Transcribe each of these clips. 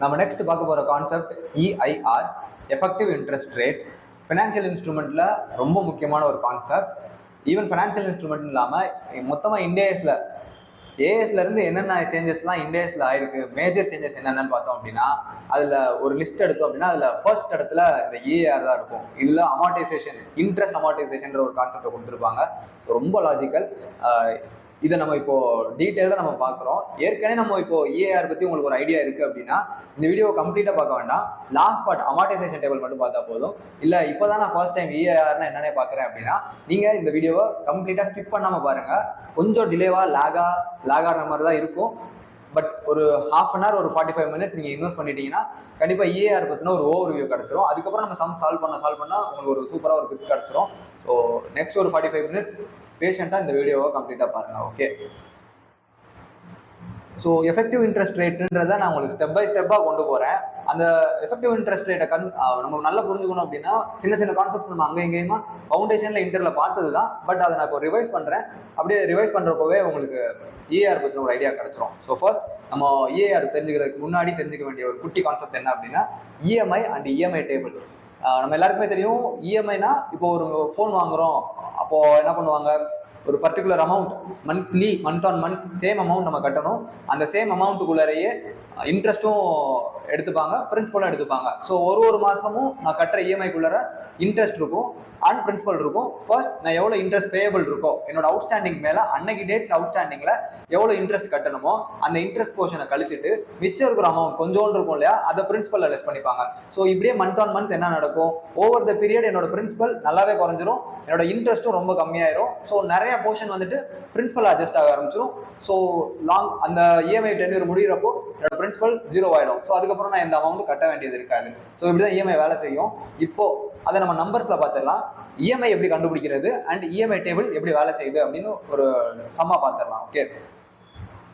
நம்ம நெக்ஸ்ட் பார்க்க போகிற concept EIR, effective interest rate. Financial இன்ஸ்ட்ருமெண்ட்டில் ரொம்ப முக்கியமான ஒரு கான்செப்ட். ஈவன் ஃபினான்ஷியல் இன்ஸ்ட்ருமெண்ட் இல்லாமல் மொத்தமாக இண்டேஸில் ஏஎஸ்லேருந்து என்னென்ன சேஞ்சஸ்லாம் இண்டேஸில் ஆயிருக்கு, மேஜர் சேஞ்சஸ் என்னென்னு பார்த்தோம் அப்படின்னா, அதில் ஒரு லிஸ்ட் எடுத்தோம் அப்படின்னா அதில் ஃபர்ஸ்ட் இடத்துல இந்த இஏஆர் தான் இருக்கும். இதில் அமார்டைசேஷன், இன்ட்ரெஸ்ட் அமார்டைசேஷன்ற ஒரு கான்செப்டை கொடுத்துருப்பாங்க. ரொம்ப லாஜிக்கல். இதை நம்ம இப்போ டீட்டெயிலாக நம்ம பார்க்குறோம். ஏற்கனவே நம்ம இப்போ இஏஆர் பற்றி உங்களுக்கு ஒரு ஐடியா இருக்குது அப்படின்னா இந்த வீடியோவை கம்ப்ளீட்டாக பார்க்க வேண்டாம். லாஸ்ட் பார்ட் அமார்டைசேஷன் டேபிள் மட்டும் பார்த்தா போதும். இல்லை இப்போ தான் நான் ஃபர்ஸ்ட் டைம் இஏஆர்னா என்னென்ன பார்க்குறேன் அப்படின்னா நீங்கள் இந்த வீடியோவை கம்ப்ளீட்டாக ஸ்கிப் பண்ணாமல் பாருங்கள். கொஞ்சம் டிலேவாக லேகான மாதிரி தான் இருக்கும். பட் ஒரு ஹாஃப் அன் ஹவர், ஒரு 45 மினிட்ஸ் நீங்கள் இன்வெஸ்ட் பண்ணிட்டீங்கன்னா கண்டிப்பாக இஏஆர் பற்றின ஒரு ஓவர் வியூ கிடச்சிரும். அதுக்கப்புறம் நம்ம சம் சால்வ் பண்ணால் உங்களுக்கு ஒரு சூப்பராக ஒரு கிட் கிடச்சிரும். ஸோ நெக்ஸ்ட் ஒரு 45 மினிட்ஸ் பேஷண்ட்டாக இந்த வீடியோவை கம்ப்ளீட்டாக பாருங்கள். ஓகே, ஸோ எஃபெக்டிவ் இன்ட்ரெஸ்ட் ரேட்டுன்றதை நான் உங்களுக்கு ஸ்டெப் பை ஸ்டெப்பாக கொண்டு போகிறேன். அந்த எஃபெக்டிவ் இன்ட்ரெஸ்ட் ரேட்டை நம்ம நல்லா புரிஞ்சுக்கணும் அப்படின்னா சின்ன சின்ன கான்செப்ட் நம்ம அங்கே இங்கேயுமா ஃபவுண்டேஷனில் இன்டரில் பார்த்தது தான். பட் அதை நான் இப்போ ரிவைஸ் பண்ணுறேன். அப்படியே ரிவைஸ் பண்ணுறப்பவே உங்களுக்கு இஏஆர் பற்றின ஒரு ஐடியா கிடச்சிரும். ஸோ ஃபர்ஸ்ட் நம்ம இஏஆர் தெரிஞ்சுக்கிறதுக்கு முன்னாடி தெரிஞ்சுக்க வேண்டிய ஒரு குட்டி கான்செப்ட் என்ன அப்படின்னா இஎம்ஐ அண்ட் இஎம்ஐ டேபிள். நம்ம எல்லாருக்குமே தெரியும், இஎம்ஐனா இப்போ ஒரு ஃபோன் வாங்குறோம், அப்போது என்ன பண்ணுவாங்க, ஒரு particular amount monthly, month on month same amount நம்ம கட்டணும். அந்த சேம் அமௌண்ட்டுக்குள்ளேயே இன்ட்ரெஸ்ட்டும் எடுத்துப்பாங்க, பிரின்சிபலும் எடுத்துப்பாங்க. ஸோ ஒரு மாதமும் நான் கட்டுற இஎம்ஐக்குள்ளே இன்ட்ரெஸ்ட் இருக்கும் அண்ட் பிரின்சிபல் இருக்கும். ஃபர்ஸ்ட் நான் எவ்வளோ இன்ட்ரெஸ்ட் பேயபிள் இருக்கோ, என்னோட அவுட்ஸ்டாண்டிங் மேலே அன்னைக்கு டேட் அவுட்ஸ்டாண்டிங்கில் எவ்வளோ இன்ட்ரெஸ்ட் கட்டணுமோ அந்த இன்ட்ரெஸ்ட் போர்ஷனை கழிச்சிட்டு மிச்சம் இருக்கிற அமௌண்ட் கொஞ்சோண்டு இருக்கும் இல்லையா, அதை பிரின்சிபலில் லெஸ் பண்ணிப்பாங்க. ஸோ இப்படியே மந்த் ஆன் மந்த் என்ன நடக்கும், ஓவர் த பீரியட் என்னோட பிரின்சிபல் நல்லாவே குறைஞ்சிரும், என்னோட இன்ட்ரெஸ்ட்டும் ரொம்ப கம்மியாயிரும். ஸோ நிறைய போர்ஷன் வந்துட்டு பிரின்சிபல் அட்ஜஸ்ட் ஆக ஆரம்பிச்சிடும். ஸோ அந்த இஎம்ஐ டென்யூர் முடிகிறப்போ என்னோட பிரின்சிபல் 0 ஆகிடும். ஸோ அதுக்கப்புறம் நான் இந்த அமௌண்ட் கட்ட வேண்டியது இருக்காது. ஸோ இப்படிதான் இஎம்ஐ வேலை செய்யும். இப்போ அதை நம்ம நம்பர்ஸ்ல பார்த்துடலாம். இஎம்ஐ எப்படி கண்டுபிடிக்கிறது அண்ட் இஎம்ஐ டேபிள் எப்படி வேலை செய்யுது அப்படின்னு ஒரு சம்மா பார்த்துடலாம். ஓகே,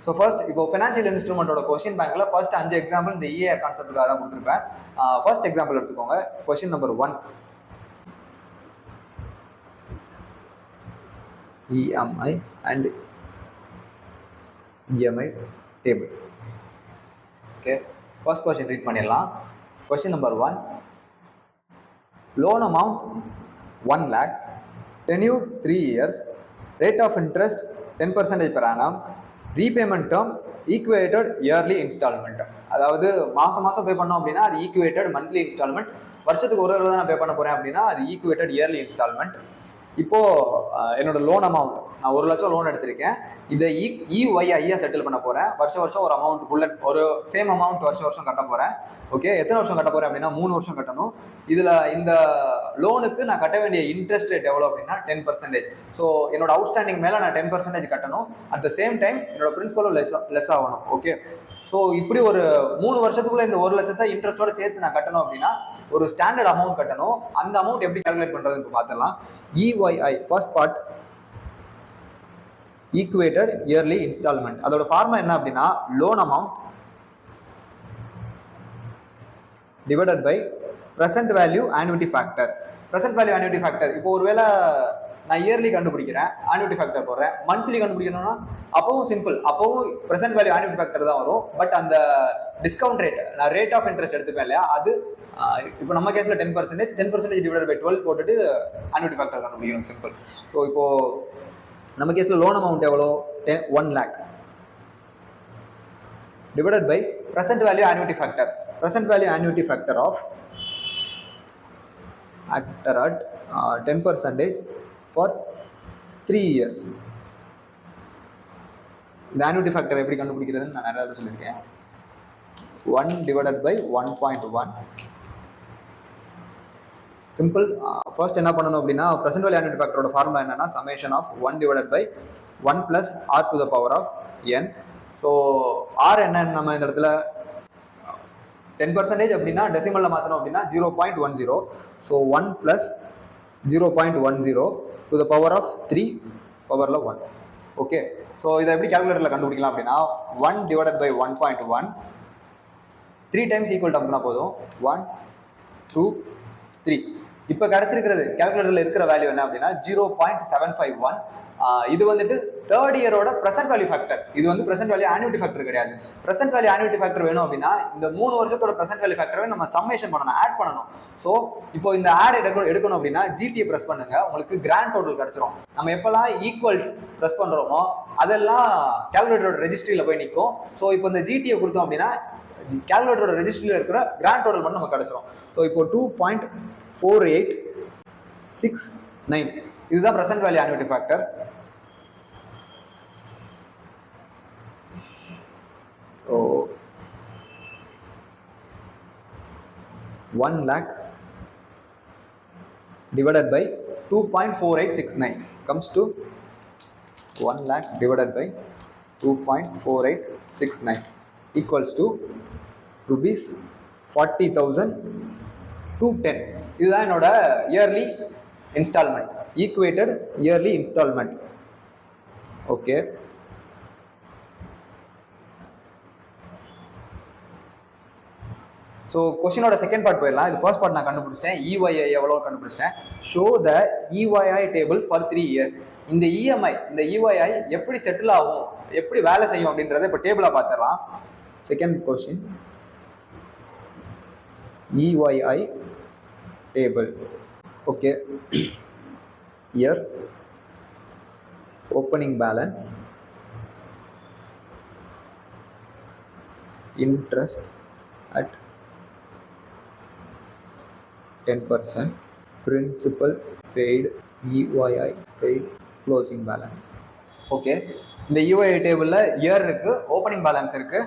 ஸோ ஃபர்ஸ்ட் இப்போ ஃபினான்ஷியல் இன்ஸ்ட்ருமெண்டோட கொஸ்டின் பேங்க்ல ஃபர்ஸ்ட் 5 எக்ஸாம்பிள் இந்த இஏஆர் கான்செப்டுக்காக தான் கொடுத்துருப்பேன். ஃபர்ஸ்ட் எக்ஸாம்பிள் எடுத்துக்கோங்க. Question number 1, EMI and EMI table. Okay, first question read பண்ணிடலாம். Question number 1, loan amount 1 lakh, tenure 3 years, rate of interest 10% per annum, repayment term equated yearly installment. அதாவது மாசம் பே பண்ணோம் அப்படின்னா அது ஈக்குவேட்டட் மந்த்லி இன்ஸ்டால்மெண்ட். வருஷத்துக்கு ஒரு தடவை நான் பே பண்ண போறேன் அப்படின்னா அது ஈக்குவேட்டட் இயர்லி இன்ஸ்டால்மெண்ட். இப்போ என்னோட லோன் அமௌண்ட், நான் 1 லட்சம் லோன் எடுத்திருக்கேன். இதை இஒய்ஐயா செட்டில் பண்ண போறேன். வருஷம் ஒரு அமௌண்ட் புல்லட், ஒரு சேம் அமௌண்ட் வருஷம் கட்ட போறேன். ஓகே, எத்தனை வருஷம் கட்ட போறேன் அப்படின்னா 3 வருஷம் கட்டணும். இதுல இந்த லோனுக்கு நான் கட்ட வேண்டிய இன்ட்ரெஸ்ட் ரேட் எவ்வளோ அப்படின்னா 10%. ஸோ என்னோட அவுட்ஸ்டாண்டிங் மேல நான் 10% கட்டணும். அட் த சேம் டைம் என்னோட பிரின்சிபலும் லெஸ் ஆகணும். ஓகே, ஸோ இப்படி ஒரு 3 வருஷத்துக்குள்ள இந்த 1 லட்சத்தை இன்ட்ரெஸ்டோட சேர்த்து நான் கட்டணும் அப்படின்னா ஒரு ஸ்டாண்டர்ட் அமௌண்ட் கட்டணும். அந்த அமௌண்ட் எப்படி கால்குலேட் பண்றதுன்னு பார்த்துடலாம். EYI first part, equated yearly instalment. அதோட ஃபார்முலா என்ன அப்படின்னா loan amount divided by present value annuity factor. Present value annuity factor இப்போ ஒருவேளை நான் இயர்லி கண்டுபிடிக்கிறேன், ஆன்யூட்டி ஃபேக்டர் போடுறேன். மந்த்லி கண்டுபிடிக்கணும்னா அப்பவும் சிம்பிள், அப்பவும் பிரசன்ட் வேல்யூ ஆன்யூட்டி ஃபேக்டர் தான் வரும். பட் அந்த டிஸ்கவுண்ட் ரேட், நான் ரேட் ஆஃப் இன்ட்ரெஸ்ட் எடுத்துப்பேன் இல்லையா, அது இப்போ நம்ம கேஸ்ல 10% டிவைடட் பை 12 போட்டுட்டு ஆன்யூட்டி ஃபேக்டர் கண்டுபிடிக்கணும், சிம்பிள். ஸோ இப்போ நம்ம கேஸ்ல லோன் அமௌண்ட் எவ்வளோ, 1 lakh divided by present value annuity factor. present value annuity factor of actor at 10% for 3 years. இந்த annuity factor எப்படி கண்டுபிடிக்கிறதுன்னு நான் நிறைய சொல்லியிருக்கேன். 1 divided by 1.1. சிம்பிள். ஃபர்ஸ்ட் என்ன பண்ணணும் அப்படின்னா present value annuity factor ஓட ஃபார்முலா என்னன்னா summation of 1 divided by 1 plus r to the power of n. So r என்னன்னு நம்ம இந்த இடத்துல 10% அப்படின்னா டெசிமல்ல மாற்றணும் அப்படின்னா 0.10. So 1 plus 0.10 to the power of 3 பவரில் 1. ஓகே, ஸோ இதை எப்படி கால்குலேட்டரில் கண்டுபிடிக்கலாம் அப்படின்னா 1 divided by 1.1 3 டைம்ஸ் ஈக்குவல் அப்படின்னா போதும். 1 2 3 இப்போ கிடைச்சிருக்கிறது கால்குலேட்டர்ல இருக்கிற வேல்யூ என்ன அப்படின்னா 0.751. இது வந்துட்டு தேர்ட் இயரோட ப்ரெசென்ட் வேல்யூ ஃபேக்டர். இது வந்து ப்ரெசென்ட் வேல்யூ ஆனுவிட்டி ஃபேக்டர் கிடையாது. ப்ரெசென்ட் வேல்யூ ஆனுவிட்டி ஃபேக்டர் வேணும் அப்படின்னா இந்த 3 வருஷத்தோட ப்ரெசென்ட் வேல்யூ ஃபேக்டரை நம்ம சம்மேஷன் பண்ணணும், ஆட் பண்ணணும். ஸோ இப்போ இந்த ஆட் எடுக்கணும் அப்படின்னா ஜிடியை ப்ரெஸ் பண்ணுங்க, உங்களுக்கு கிராண்ட் டோட்டல் கிடைச்சிரும். நம்ம எப்பெல்லாம் ஈக்குவல் ப்ரெஸ் பண்றோமோ அதெல்லாம் கால்குலேட்டரோட ரெஜிஸ்ட்ரியில போய் நிற்கும். ஸோ இப்போ இந்த ஜிடியை கொடுத்தோம் அப்படின்னா கால்குலேட்டரோட ரெஜிஸ்ட்ரியில் இருக்கிற கிராண்ட் டோட்டல் மட்டும் நமக்கு கிடைச்சிரும். ஸோ இப்போ 2.4869 இதுதான் present value annuity factor. So 1 lakh divided by 2.4869 comes to 1 lakh divided by 2.4869 equals to rupees 40,210. இதுதான் என்னோட yearly instalment, equated yearly instalment. Okay, so கொஸ்டினோட செகண்ட் பார்ட் போயிடலாம். இது ஃபர்ஸ்ட் பார்ட் நான் கண்டுபிடிச்சிட்டேன், இஒய்ஐ எவ்வளோ கண்டுபிடிச்சிட்டேன். Show the EYI table for 3 years. இந்த இஎம்ஐ, இந்த இஒய்ஐ எப்படி செட்டில் ஆகும், எப்படி வேலை செய்யும் அப்படின்றத இப்போ டேபிளாக பார்த்துடலாம். Second question, EYI table. Okay, year opening balance, interest at 10%, principal paid, EYI paid, closing balance. Okay, இந்த EYI டேபிளில் இயர் இருக்கு, ஓப்பனிங் பேலன்ஸ் இருக்கு,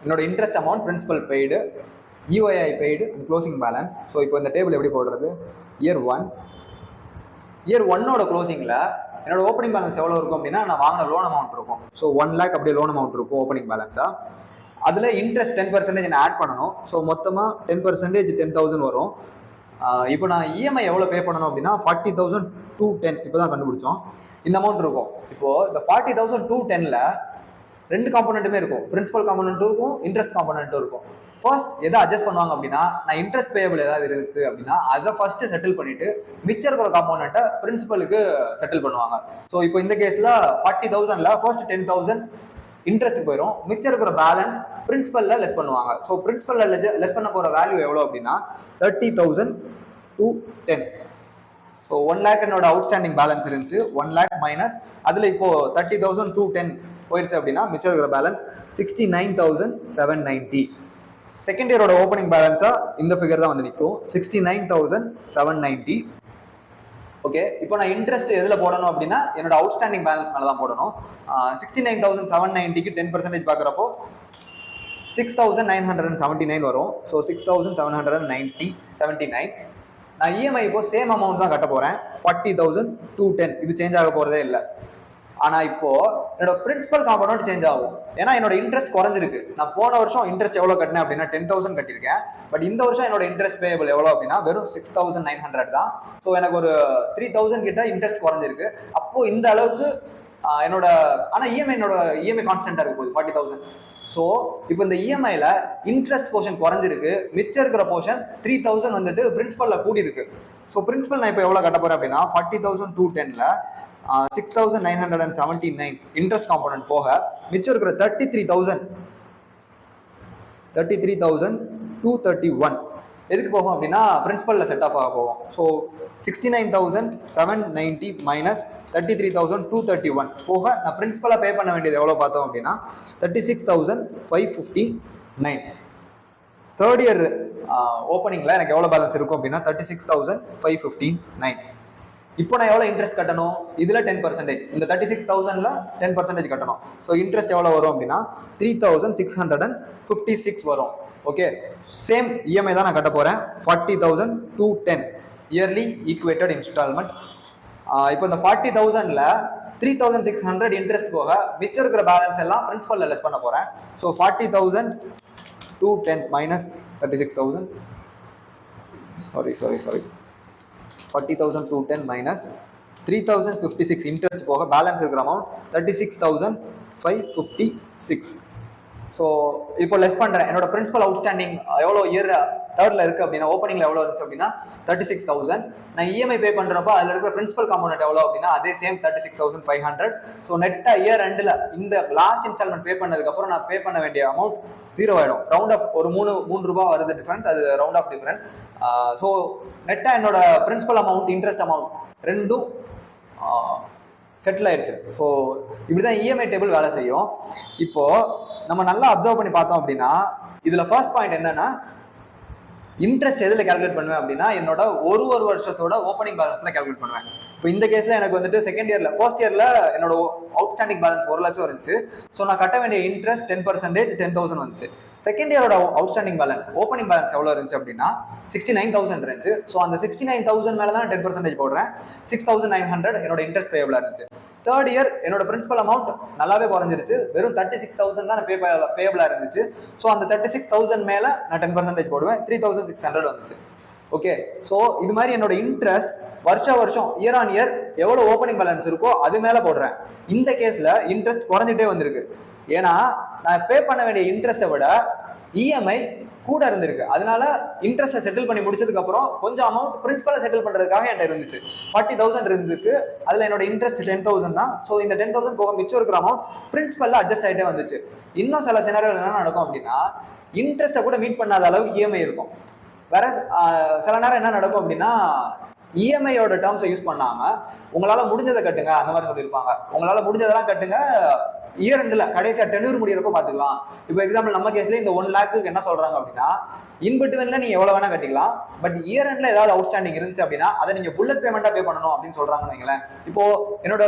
என்னோட interest amount, principal paid, EYI paid, closing balance. So இப்போ இந்த டேபிள் எப்படி போடுறது? Year 1, year 1ஓட க்ளோசிங்கில் என்னோட ஓப்பனிங் பேலன்ஸ் எவ்வளோ இருக்கும் அப்படின்னா நான் வாங்கின லோன் அமௌண்ட் இருக்கும். ஸோ 1 lakh அப்படியே லோன் அமௌண்ட் இருக்கும் ஓப்பனிங் பேலன்ஸாக. அதில் இன்ட்ரெஸ்ட் 10% நான் ஆட் பண்ணணும். ஸோ மொத்தமாக 10% 10,000 வரும். இப்போ நான் இஎம்ஐ எவ்வளோ பே பண்ணணும் அப்படின்னா 40,210 இப்போ தான் கண்டுபிடிச்சோம். இந்த அமௌண்ட் இருக்கும். இப்போது இந்த 40,210ல் 2 காம்போனண்ட்டுமே இருக்கும், பிரின்சிபல் காம்போனண்ட்டும் இருக்கும், இன்ட்ரெஸ்ட் காம்போனண்ட்டும் இருக்கும். ஃபர்ஸ்ட் எதை அட்ஜஸ்ட் பண்ணுவாங்க அப்படின்னா, நான் இன்ட்ரெஸ்ட் பேயபிள் ஏதாவது இருக்குது அப்படின்னா அதை ஃபர்ஸ்ட் செட்டில் பண்ணிட்டு மிச்சம் இருக்கிற காம்போனண்ட்டை பிரின்சிபலுக்கு செட்டில் பண்ணுவாங்க. ஸோ இப்போ இந்த கேஸில் 40,000ல் ஃபர்ஸ்ட் 10,000 இன்ட்ரெஸ்ட் போயிடும், மிச்சம் இருக்கிற பேலன்ஸ் பிரின்சிபல்ல லெஸ் பண்ணுவாங்க. ஸோ பிரின்சிபல்ல லெஸ் பண்ண போகிற வேல்யூ எவ்வளோ அப்படின்னா 30,210. ஸோ 1 lakh என்னோட அவுட்ஸ்டாண்டிங் பேலன்ஸ் இருந்துச்சு, 1 lakh மைனஸ் அதில் இப்போ 30,210 போயிடுச்சு அப்படின்னா மிச்சம் இருக்கிற பேலன்ஸ் 69,790. செகண்ட் இயரோட ஓப்பனிங் பேலன்ஸா இந்த ஃபிகர் தான் வந்து நிற்கும், 69,790. ஓகே, இப்போ நான் இன்ட்ரெஸ்ட் எதில் போடணும் அப்படின்னா என்னோட அவுட்ஸ்டாண்டிங் பேலன்ஸ் மேலே தான் போடணும். 69,790க்கு 10% பார்க்குறப்போ 6,979 வரும். ஸோ 6,779. நான் இஎம்ஐ இப்போ சேம் அமௌண்ட் தான் கட்ட போகிறேன், 40,210. இது சேஞ்ச் ஆக போகிறதே இல்லை. ஆனால் இப்போ என்னோட பிரின்சிபல் காம்போனன்ட் சேஞ்ச் ஆகும், ஏன்னா என்னோட இன்ட்ரெஸ்ட் குறைஞ்சிருக்கு. நான் போன வருஷம் இன்ட்ரெஸ்ட் எவ்வளோ கட்டினேன் அப்படின்னா 10,000 கட்டியிருக்கேன். பட் இந்த வருஷம் என்னோட இன்ட்ரெஸ்ட் பேயபிள் எவ்வளோ அப்படின்னா வெறும் 6,900 தான். ஸோ எனக்கு ஒரு 3,000 கிட்ட இன்ட்ரெஸ்ட் குறைஞ்சிருக்கு. அப்போ இந்த அளவுக்கு என்னோட, ஆனால் என்னோட இஎம்ஐ கான்ஸ்டன்டா இருக்கு போகுது 40,000. ஸோ இப்போ இந்த இஎம்ஐல இன்ட்ரெஸ்ட் போர்ஷன் குறைஞ்சிருக்கு, மிச்சம் இருக்கிற போர்ஷன் 3,000 வந்துட்டு பிரின்சிபல்ல கூடி இருக்கு. ஸோ பிரின்சிபல் நான் இப்போ எவ்வளோ கட்ட போறேன் அப்படின்னா 40,210ல 6,979 இன்ட்ரெஸ்ட் காம்போனன்ட் போக மிச்சம் இருக்கிற 33,231 எதுக்கு போகும் அப்படின்னா பிரின்சிபல்ல செட் ஆஃப் ஆக போகும். ஸோ 69,790 மைனஸ் 33,231 போக நான் பிரின்சிபலா பே பண்ண வேண்டியது எவ்வளோ பார்த்தோம் அப்படின்னா 36,559. தேர்ட் இயர் ஓப்பனிங்ல எனக்கு எவ்வளோ பேலன்ஸ் இருக்கும் அப்படின்னா 36,559. இப்போ நான் எவ்வளோ இன்ட்ரெஸ்ட் கட்டணும்? இதில் 10%, இந்த 36,000ல 10% கட்டணும். ஸோ இன்ட்ரெஸ்ட் எவ்வளோ வரும் அப்படின்னா 3,656 வரும். ஓகே, சேம் இஎம்ஐ தான் நான் கட்ட போகிறேன், 40,210 இயர்லி ஈக்குவேட்டட் இன்ஸ்டால்மெண்ட். இப்போ இந்த 40,000ல 3,600 இன்ட்ரெஸ்ட் போக மிச்சம் இருக்கிற பேலன்ஸ் எல்லாம் பிரின்சிபல்ல லெஸ் பண்ண போகிறேன். So 40,210 minus 36,000, sorry 40,210 minus 3,056 interest போக பேலன்ஸ் இருக்கிற அமௌண்ட் 36,556. ஸோ இப்போ லெஸ் பண்றேன், என்னோட பிரின்சிபல் அவுட்ஸ்டாண்டிங் எவ்வளோ இயர் தேர்ட்ல இருக்கு அப்படின்னா, ஓப்பனிங்ல எவ்வளோ இருந்துச்சு அப்படின்னா 36,000. நான் இஎம்ஐ பே பண்றப்ப அதுல இருக்கிற பிரின்சிபல் காம்பனன்ட் எவ்வளோ அப்படின்னா அதே சேம் 36,500. ஸோ நெட்டா இயர் ரெண்டுல இந்த லாஸ்ட் இன்ஸ்டால்மெண்ட் பே பண்ணதுக்கு அப்புறம் நான் பே பண்ண வேண்டிய அமௌண்ட் 0 ஆயிடும். ரவுண்ட் ஆஃப் ஒரு 3 ரூபாய் வருது டிஃபரன்ஸ், அது ரவுண்ட் ஆஃப் டிஃபரன்ஸ். ஸோ நெட்டா என்னோட பிரின்சிபல் அமௌண்ட், இன்ட்ரெஸ்ட் அமௌண்ட் ரெண்டும் செட்டில் ஆயிடுச்சு. ஸோ இப்படிதான் இஎம்ஐ டேபிள் வேலை செய்யும். இப்போ நம்ம நல்லா அப்சர்வ் பண்ணி பார்த்தோம் அப்படின்னா இதுல ஃபர்ஸ்ட் பாயிண்ட் என்னன்னா, இன்ட்ரெஸ்ட் எதுல கால்குலேட் பண்ணுவேன் அப்படின்னா என்னோட ஒரு வருஷத்தோட ஓப்பனிங் பேலன்ஸ்ல கால்குலேட் பண்ணுவேன். இப்போ இந்த கேஸ்ல எனக்கு வந்துட்டு செகண்ட் இயர்ல, ஃபர்ஸ்ட் இயர்ல என்னோட அவுட்ஸ்டாண்டிங் பேலன்ஸ் 1 லட்சம் இருந்துச்சு. ஸோ நான் கட்ட வேண்டிய இன்ட்ரெஸ்ட் 10% 10,000 வந்துச்சு. செகண்ட் இயரோட அவுட்ஸ்டாண்டிங் பேலன்ஸ், ஓப்பனிங் பேலன்ஸ் எவ்வளவு இருந்துச்சு அப்படின்னா 69,000 இருந்துச்சு. ஸோ அந்த 69,000 மேல தான் 10% போடுறேன். 6,900 என்னோட இன்ட்ரெஸ்ட் பேபிளா இருந்துச்சு. தேர்ட் இயர் என்னோட பிரின்சிபல் அமௌண்ட் நல்லாவே குறைஞ்சிருச்சு, வெறும் 36,000 தான் பேபிளா இருந்துச்சு. ஸோ அந்த 36,000 மேல நான் 10% போடுவேன், 3,600 வந்துச்சு. ஓகே, ஸோ இது மாதிரி என்னோட இன்ட்ரெஸ்ட் வருஷம் இயர் ஆன் இயர் எவ்வளவு ஓப்பனிங் பேலன்ஸ் இருக்கோ அது மேல போடுறேன். இந்த கேஸ்ல இன்ட்ரெஸ்ட் குறைஞ்சிட்டே வந்திருக்கு. ஏன்னா நான் பே பண்ண வேண்டிய இன்ட்ரெஸ்ட்டை விட இஎம்ஐ கூட இருந்திருக்கு. அதனால இன்ட்ரெஸ்ட்டை செட்டில் பண்ணி முடிச்சதுக்கு அப்புறம் கொஞ்சம் அமௌண்ட் பிரின்சிபலை செட்டில் பண்றதுக்காக என்கிட்ட இருந்துச்சு. 40,000 இருந்துருக்கு, அதுல என்னோட இன்ட்ரெஸ்ட் 10,000 தான். ஸோ இந்த 10,000 போக மிச்சம் இருக்கிற அமௌண்ட் பிரின்சிபல்ல அட்ஜஸ்ட் ஆகிட்டே வந்துச்சு. இன்னும் சில சினாரியோ என்ன நடக்கும் அப்படின்னா இன்ட்ரெஸ்ட்டை கூட மீட் பண்ணாத அளவுக்கு இஎம்ஐ இருக்கும். வேற சில நேரம் என்ன நடக்கும் அப்படின்னா இஎம்ஐயோட டேர்ம்ஸை யூஸ் பண்ணாம உங்களால முடிஞ்சதை கட்டுங்க அந்த மாதிரி சொல்லியிருப்பாங்க. உங்களால முடிஞ்சதெல்லாம் கட்டுங்க, இயர் ரெண்டுல கடைசியா டென்யூர் முடியறப்ப பாத்துக்கலாம். இப்போ எக்ஸாம்பிள் நம்ம கேஸ்ல இந்த 1 லேக்கு என்ன சொல்றாங்க அப்படின்னா இன்பிட்வீன்ல நீங்க எவ்வளவு வேணா கட்டிக்கலாம், பட் இயர் ரெண்டுல ஏதாவது அவுட்ஸ்டாண்டிங் இருந்துச்சு அப்படின்னா அதை நீங்க புல்லட் பேமெண்டா பே பண்ணணும் அப்படின்னு சொல்றாங்கன்னு வைங்களேன். இப்போ என்னோட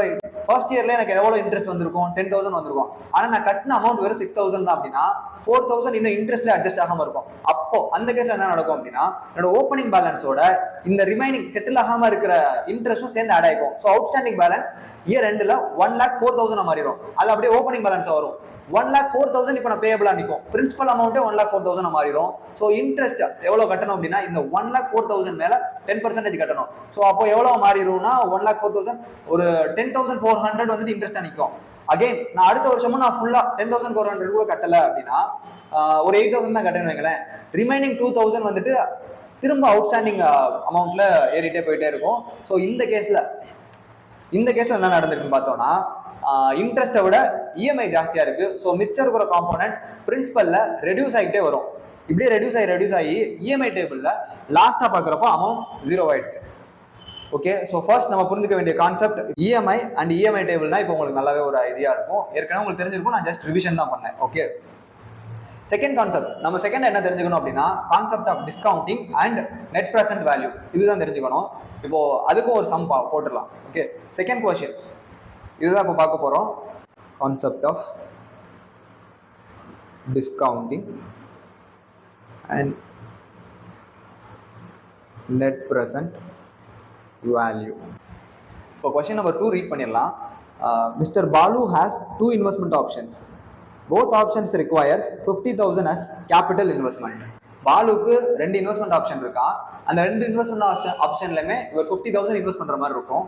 ஃபர்ஸ்ட் இயர்ல எனக்கு எவ்வளவு இன்ட்ரெஸ்ட் வந்திருக்கும், 10,000 வந்திருக்கும். ஆனா நான் கட்டின அமௌண்ட் வெறும் 6,000 தான் அப்படின்னா 4,000 இன்னும் இன்ட்ரெஸ்ட்ல அட்ஜஸ்ட் ஆகாம இருக்கும். அப்போ அந்த கேஸ்ல என்ன நடக்கும் அப்படின்னா என்னோட ஓப்பனிங் பேலன்ஸோட இந்த ரிமைனிங் செட்டில் ஆகாம இருக்கிற இன்ட்ரெஸ்டும் சேர்ந்து ஆட் ஆகும். ஸோ அவுட்ஸ்டாண்டிங் பேலன்ஸ் இயர் ரெண்டுல 1,04,000 மாறிடும். அது அப்படியே ஓப்பனிங் பேலன்ஸ் வரும். 1,04,000 இப்போ நான் பேபிளா நிற்கும். பிரின்சிபல் அமௌண்ட்டே 1,04,000 மாறிடும். ஸோ இன்ட்ரெஸ்ட் எவ்வளவு கட்டணும் அப்படின்னா இந்த 1,04,000 மேல 10% கட்டணும். ஸோ அப்போ எவ்வளவு மாறிடும்னா 1,04,000 ஒரு 10,400 வந்துட்டு இன்ட்ரெஸ்டா நிற்கும். அகைன் நான் அடுத்த வருஷமும் நான் ஃபுல்லா 10,400 கூட கட்டல அப்படின்னா ஒரு 8,000 தான் கட்டணும் வைங்களேன். ரிமைனிங் 2,000 வந்துட்டு திரும்ப அவுட்ஸ்டாண்டிங் அமௌண்ட்ல ஏறிட்டே போயிட்டே இருக்கும். ஸோ இந்த கேஸ்ல என்ன நடந்திருக்குன்னு பார்த்தோம்னா இன்ட்ரெஸ்ட்டை விட இஎம்ஐ ஜாஸ்தியா இருக்கு. ஸோ மிச்சம் இருக்கிற காம்போனன்ட் பிரின்சிபல்ல ரெடியூஸ் ஆகிட்டே வரும். இப்படியே ரெடியூஸ் ஆகி இஎம்ஐ டேபிள்ல லாஸ்டா பாக்குறப்போ அமௌண்ட் 0 ஆயிடுச்சு. ஓகே, ஸோ ஃபர்ஸ்ட் நம்ம புரிஞ்சுக்க வேண்டிய கான்செப்ட் இஎம்ஐ அண்ட் இஎம்ஐ டேபிள்னா இப்போ உங்களுக்கு நல்லாவே ஒரு ஐடியா இருக்கும். ஏற்கனவே உங்களுக்கு தெரிஞ்சிருக்கும், நான் ஜஸ்ட் ரிவிஷன் தான் பண்ணேன். ஓகே, செகண்ட் கான்செப்ட் நம்ம செகண்ட் என்ன தெரிஞ்சுக்கணும் அப்படின்னா concept of discounting and net present value, இதுதான் தெரிஞ்சுக்கணும். இப்போ அதுக்கும் ஒரு சம் போட்டுடலாம். ஓகே, செகண்ட் கொஸ்டின் இதுதான் இப்போ பார்க்க போறோம். Concept of discounting and net present value. இப்போ கொஸ்டின் நம்பர் 2 ரீட் பண்ணிடலாம். Mister Balu has 2 investment options. Both options requires 50,000 as capital investment. பாலுக்கு 2 இன்வெஸ்ட்மெண்ட் ஆப்ஷன் இருக்கா. அந்த 2 இன்வெஸ்ட்மெண்ட் ஆப்ஷன்லயுமே இவர் 50,000 இன்வெஸ்ட் பண்ற மாதிரி இருக்கும்.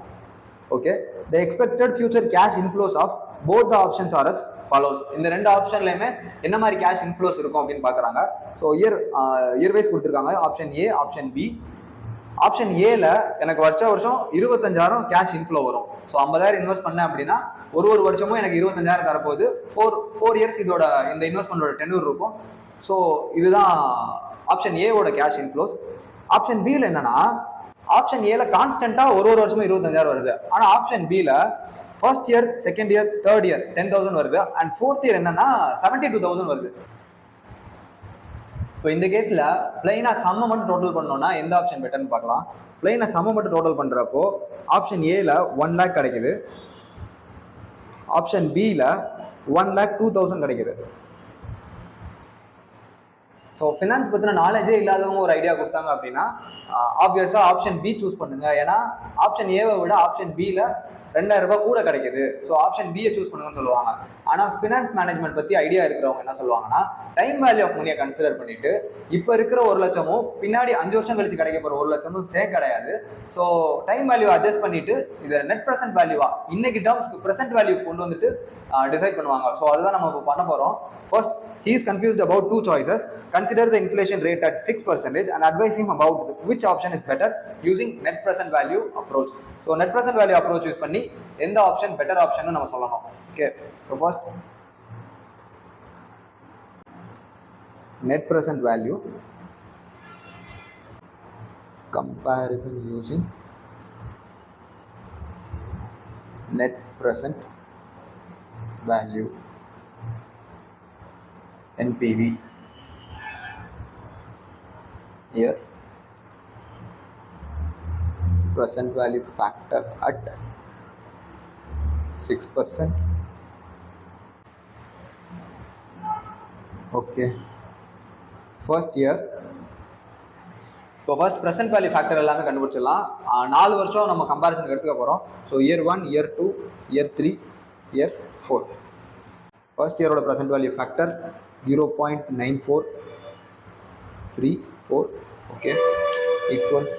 Okay, the expected future cash inflows of both the options are as follows. இந்த 2 ஆப்ஷன்லயுமே என்ன மாதிரி கேஷ் இன்ஃப்ளோஸ் இருக்கும் அப்படின்னு பாக்குறாங்க. ஸோ இயர் வைஸ் கொடுத்துருக்காங்க. Option A, option B. Option ஏல எனக்கு வருஷம் 25,000 கேஷ் இன்ஃப்ளோ வரும். ஸோ 50,000 இன்வெஸ்ட் பண்ணேன் அப்படின்னா ஒரு வருஷமும் எனக்கு 25,000 தரப்போகுது. 4 இயர்ஸ் இதோட இந்த இன்வெஸ்ட்மெண்டோட டென்யூர் இருக்கும். ஸோ இதுதான் ஆப்ஷன் ஏவோட கேஷ் இன்ஃப்ளோஸ். ஆப்ஷன் பியில் என்னன்னா ஆப்ஷன் ஏல கான்ஸ்டன்டா ஒரு வருஷமும் 25,000 வருது. ஆனா ஆப்ஷன் பியில் first year, second year, third year 10,000 வருது. அண்ட் ஃபோர்த் இயர் என்னன்னா 72,000 வருது. இப்போ இந்த கேஸ்ல பிளைனா சம்ம மட்டும் டோட்டல் பண்ணோம்னா எந்த ஆப்ஷன் பெட்டர்னு பார்க்கலாம். பிளைனா சம்ம மட்டும் டோட்டல் பண்றப்போ ஆப்ஷன் ஏல 1 lakh கிடைக்குது. ஆப்ஷன் பியில் 1,02,000 கிடைக்குது. ஸோ ஃபினான்ஸ் பற்றின நாலேஜே இல்லாதவங்க ஒரு ஐடியா கொடுத்தாங்க அப்படின்னா ஆப்வியஸாக ஆப்ஷன் பி சூஸ் பண்ணுங்க. ஏன்னா ஆப்ஷன் ஏவை விட ஆப்ஷன் பியில் 2,000 ரூபாய் கூட கிடைக்குது. ஸோ ஆப்ஷன் பியை சூஸ் பண்ணுங்கன்னு சொல்லுவாங்க. ஆனால் ஃபினான்ஸ் மேனேஜ்மெண்ட் பற்றி ஐடியா இருக்கிறவங்க என்ன சொல்லுவாங்கன்னா டைம் வேல்யூ ஆஃப் மணியை கன்சிடர் பண்ணிட்டு இப்போ இருக்கிற 1 லட்சமும் பின்னாடி 5 வருஷம் கழிச்சு கிடைக்க போகிற 1 லட்சமும் கிடையாது. ஸோ டைம் வேல்யூ அட்ஜஸ்ட் பண்ணிட்டு இதை நெட் ப்ரெசென்ட் வேல்யூவா இன்னைக்கு டேர்ம்ஸ்க்கு ப்ரெசென்ட் வேல்யூ கொண்டு வந்துட்டு டிசைட் பண்ணுவாங்க. ஸோ அதுதான் நம்ம இப்போ பண்ண போகிறோம். First He is confused about two choices. Consider the inflation rate at 6% and advise him about which option is better using net present value approach. So net present value approach use பண்ணி எந்த option better option நம்ம சொல்லணும். Okay, so first net present value comparison using net present value NPV. Here present value factor at 6%. Okay, first year. இப்போ first present value factor எல்லாமே கண்டுபிடிச்சிடலாம். 4 வருஷம் நம்ம comparison எடுத்துக்க போகிறோம். So year 1, year 2, year 3, year 4. First இயரோட present value factor 0.9434. Okay, equals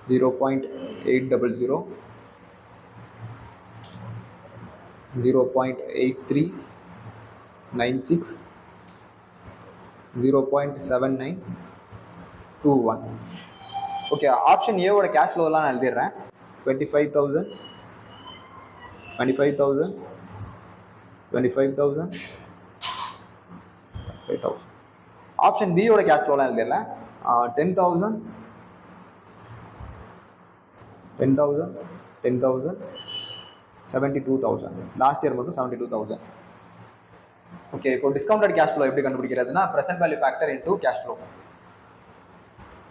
0.800, 0.8396, 0.7921. Okay, option ஏவோட cash ஃப்ளோலாம் நான் எழுதிடுறேன். 25,000, 25,000, 25,000, 5,000. ஆப்ஷன் பியோட கேஷ் ஃப்ளோலாம் எழுதிடலாம். 10,000, 10,000, 10,000, 72,000. லாஸ்ட் இயர் மட்டும் 72,000. ஓகே, இப்போ டிஸ்கவுண்டட் கேஷ் ஃப்ளோ எப்படி கண்டுபிடிக்கிறதுனா present value factor into cash flow.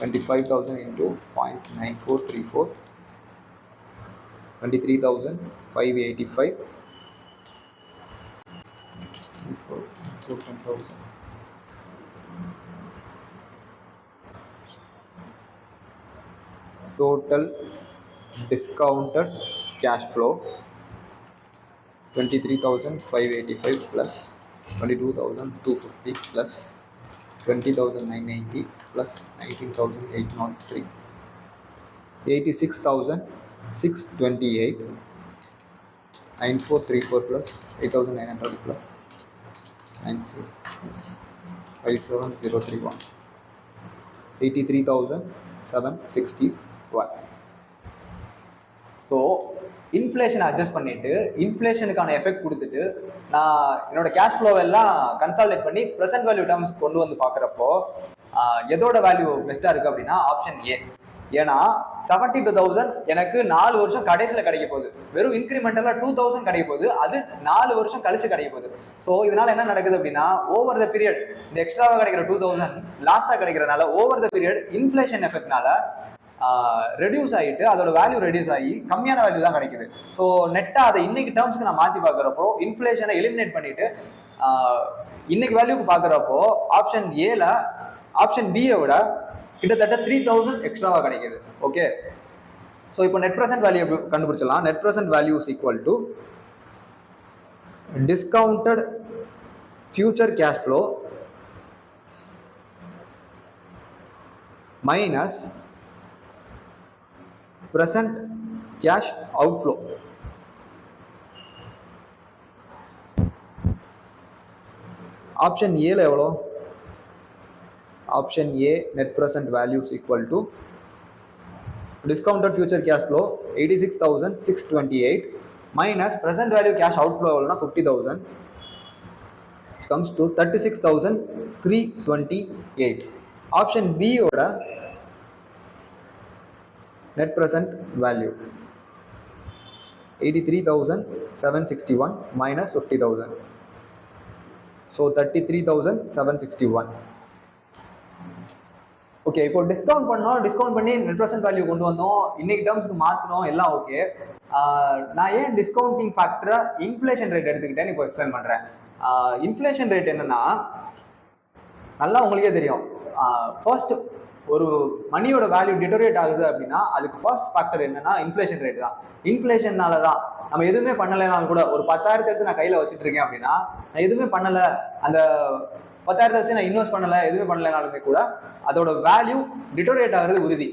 25,000 into 0.9434, 23,585, 10,000. Total discounted cash flow 23,585 plus 22,250 plus 20,990 plus 19,803, 86,628, 9434 plus 8,900 plus 96 plus 57,031, 83,761. So inflation adjust பண்ணிட்டு இன்ஃப்ளேஷனுக்கான எஃபெக்ட் கொடுத்துட்டு நான் என்னோட கேஷ் ஃப்ளோ எல்லாம் கன்சால்டேட் பண்ணி ப்ரெசென்ட் வேல்யூ டேர்ம்ஸ் கொண்டு வந்து பார்க்குறப்போ எதோட வேல்யூ பெஸ்ட்டாக இருக்குது அப்படின்னா ஆப்ஷன் ஏ. ஏன்னா 72,000 எனக்கு 4 வருஷம் கடைசியில் கிடைக்க போகுது. வெறும் இன்க்ரிமெண்டலாக 2,000 கிடைக்க போகுது. அது 4 வருஷம் கழிச்சு கிடைக்க போகுது. ஸோ இதனால என்ன நடக்குது அப்படின்னா ஓவர் த பீரியட் இந்த எக்ஸ்ட்ராவாக கிடைக்கிற 2,000 லாஸ்ட்டாக கிடைக்கிறதுனால ஓவர் த பீரியட் இன்ஃப்ளேஷன் எஃபெக்ட்னால ரெடியூஸ் ஆகிட்டு அதோட வேல்யூ ரெடியூஸ் ஆகி கம்மியான வேல்யூ தான் கிடைக்குது. ஸோ நெட்டாக அதை இன்னைக்கு டேர்ம்ஸ்க்கு நான் மாற்றி பார்க்குறப்போ இன்ஃப்ளேஷனை எலிமினேட் பண்ணிட்டு இன்னைக்கு வேல்யூக்கு பார்க்குறப்போ ஆப்ஷன் ஏல ஆப்ஷன் பியை விட கிட்டத்தட்ட 3,000 எக்ஸ்ட்ராவாக கிடைக்குது. ஓகே, ஸோ இப்போ நெட் ப்ரெசென்ட் வேல்யூ கண்டுபிடிச்சலாம். Net present value is equal to discounted future cash flow minus present cash outflow. Option ஏல எவ்வளோ? Option A net present value is equal to discounted future cash flow 86,628 minus present value cash outflow எவ்வளோனா 50,000, which comes to 36,328. Option B ஓட net present value 83,761 minus 50,000, so 33,761. Okay, இப்போ discount பண்ணி net present value கொண்டு வந்தோம், இன்னைக்கு டேர்ம்ஸ்க்கு மாற்றணும், எல்லாம் ஓகே. நான் ஏன் டிஸ்கவுண்டிங் ஃபேக்டரை இன்ஃப்ளேஷன் ரேட் எடுத்துக்கிட்டேன்னு இப்போ எக்ஸ்பிளைன் பண்ணுறேன். இன்ஃப்ளேஷன் ரேட் என்னன்னா நல்லா உங்களுக்கே தெரியும். ஃபர்ஸ்ட் ஒரு மணியோட வேல்யூ டிட்டோரேட் ஆகுது அப்படின்னா அதுக்கு ஃபர்ஸ்ட் ஃபேக்டர் என்னன்னா இன்ஃப்ளேஷன் ரேட் தான். இன்ஃப்ளேஷன்னால தான் நம்ம எதுவுமே பண்ணலைனாலும் கூட ஒரு 10,000 எடுத்து நான் கையில் வச்சுட்டு இருக்கேன் அப்படின்னா நான் எதுவுமே பண்ணலை, அந்த 10,000 வச்சு நான் இன்வெஸ்ட் பண்ணலை, எதுவுமே பண்ணலைனாலுமே கூட அதோட வேல்யூ டிட்டோரேட் ஆகுறது உறுதி.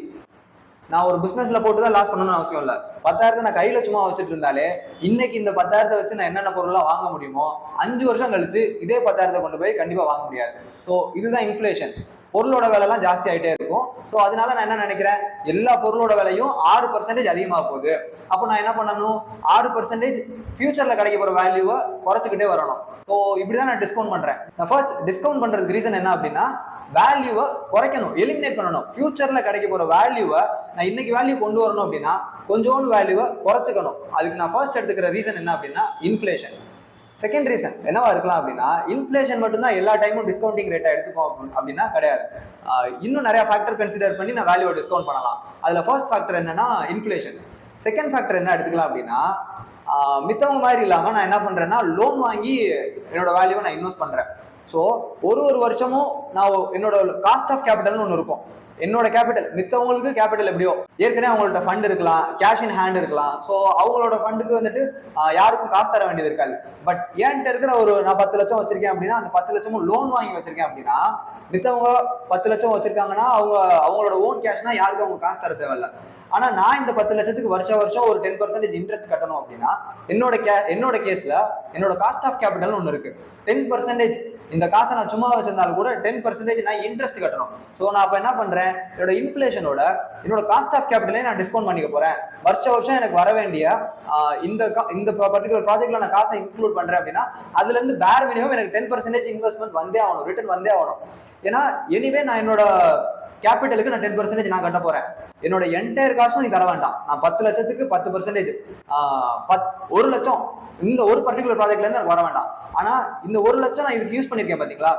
நான் ஒரு பிசினஸ்ல போட்டு தான் லாஸ் பண்ணணும்னு அவசியம் இல்லை. 10,000 நான் கையில சும்மா வச்சுட்டு இருந்தாலே இன்னைக்கு இந்த 10,000 வச்சு நான் என்னென்ன பொருள்லாம் வாங்க முடியுமோ 5 வருஷம் கழிச்சு இதே 10,000 கொண்டு போய் கண்டிப்பா வாங்க முடியாது. ஸோ இதுதான் இன்ஃபிளேஷன். பொருளோட விலைலாம் ஜாஸ்தி ஆகிட்டே இருக்கும். ஸோ அதனால நான் என்ன நினைக்கிறேன், எல்லா பொருளோட விலையும் 6% அதிகமாக போகுது. அப்போ நான் என்ன பண்ணணும், 6% ஃபியூச்சர்ல கிடைக்க போற வேல்யூவை குறைச்சிக்கிட்டே வரணும். ஸோ இப்படிதான் நான் டிஸ்கவுண்ட் பண்றேன். நான் ஃபர்ஸ்ட் டிஸ்கவுண்ட் பண்றதுக்கு ரீசன் என்ன அப்படின்னா, வேல்யூவை குறைக்கணும், எலிமினேட் பண்ணணும். ஃபியூச்சர்ல கிடைக்க போற வேல்யூவை நான் இன்னைக்கு வேல்யூ கொண்டு வரணும் அப்படின்னா கொஞ்சோண்டு வேல்யூவை குறைச்சிக்கணும். அதுக்கு நான் ஃபர்ஸ்ட் எடுத்துக்கிற ரீசன் என்ன அப்படின்னா இன்ஃபிளேஷன். செகண்ட் ரீசன் என்னவா இருக்கலாம் அப்படின்னா, இன்ஃபிளேஷன் மட்டும்தான் எல்லா டைமும் டிஸ்கவுண்டிங் ரேட்டை எடுத்துப்போம் அப்படின்னா கிடையாது. இன்னும் நிறைய ஃபேக்டர் கன்சிடர் பண்ணி நான் வேல்யூவை டிஸ்கவுண்ட் பண்ணலாம். அதுல ஃபர்ஸ்ட் ஃபேக்டர் என்னன்னா இன்ஃபிளேஷன். செகண்ட் ஃபேக்டர் என்ன எடுத்துக்கலாம் அப்படின்னா, மித்தவங்க மாதிரி இல்லாம நான் என்ன பண்றேன்னா லோன் வாங்கி என்னோட வேல்யூவை நான் இன்வெஸ்ட் பண்றேன். ஸோ ஒரு வருஷமும் நான் என்னோட காஸ்ட் ஆஃப் கேபிட்டல்னு ஒன்று இருக்கும். என்னோட கேபிட்டல், மித்தவங்களுக்கு கேபிட்டல் எப்படியோ ஏற்கனவே அவங்களோட ஃபண்ட் இருக்கலாம், கேஷ் இன் ஹேண்ட் இருக்கலாம். ஸோ அவங்களோட ஃபண்டுக்கு வந்துட்டு யாருக்கும் காசு தர வேண்டியது இருக்காது. பட் என்கிட்ட இருக்கிற நான் 10 லட்சம் வச்சிருக்கேன் அப்படின்னா அந்த 10 லட்சமும் லோன் வாங்கி வச்சிருக்கேன் அப்படின்னா, மித்தவங்க 10 லட்சம் வச்சிருக்காங்கன்னா அவங்களோட ஓன் கேஷ்னா யாருக்கும் அவங்க காசு தர தேவையில்ல. ஆனா நான் இந்த 10 லட்சத்துக்கு வருஷம் ஒரு 10% இன்ட்ரெஸ்ட் கட்டணும் அப்படின்னா என்னோட கேஸ்ல என்னோட காஸ்ட் ஆஃப் கேபிட்டல் ஒன்று இருக்கு. 10% இந்த காசை நான் சும்மா வச்சிருந்தாலும் கூட 10% நான் இன்ட்ரெஸ்ட் கட்டணும். ஸோ நான் அப்ப என்ன பண்றேன், என்னோட இன்ஃபிளேஷனோட என்னோட காஸ்ட் ஆஃப் கேபிட்டலே நான் டிஸ்கவுண்ட் பண்ணிக்க போறேன். வருஷம் எனக்கு வர வேண்டிய இந்த பர்டிகுலர் ப்ராஜெக்ட்ல நான் காசை இன்க்ளூட் பண்றேன் அப்படின்னா அதுல இருந்து பேர் மினிமம் எனக்கு 10% இன்வெஸ்ட்மெண்ட் வந்தே ஆகணும், ரிட்டர்ன் வந்தே ஆகணும். ஏன்னா எனிவே நான் என்னோட கேபிட்டலுக்கு நான் 10% நான் கட்ட போறேன். என்னோட என்டையர் காசும் நீ தர வேண்டாம். நான் 10 லட்சத்துக்கு 10%, 1 லட்சம் இந்த ஒரு பர்டிகுலர் ப்ராஜெக்ட்ல இருந்து எனக்கு வர வேண்டாம். ஆனா இந்த 1 லட்சம் நான் இதுக்கு யூஸ் பண்ணிருக்கேன் பாத்தீங்களா,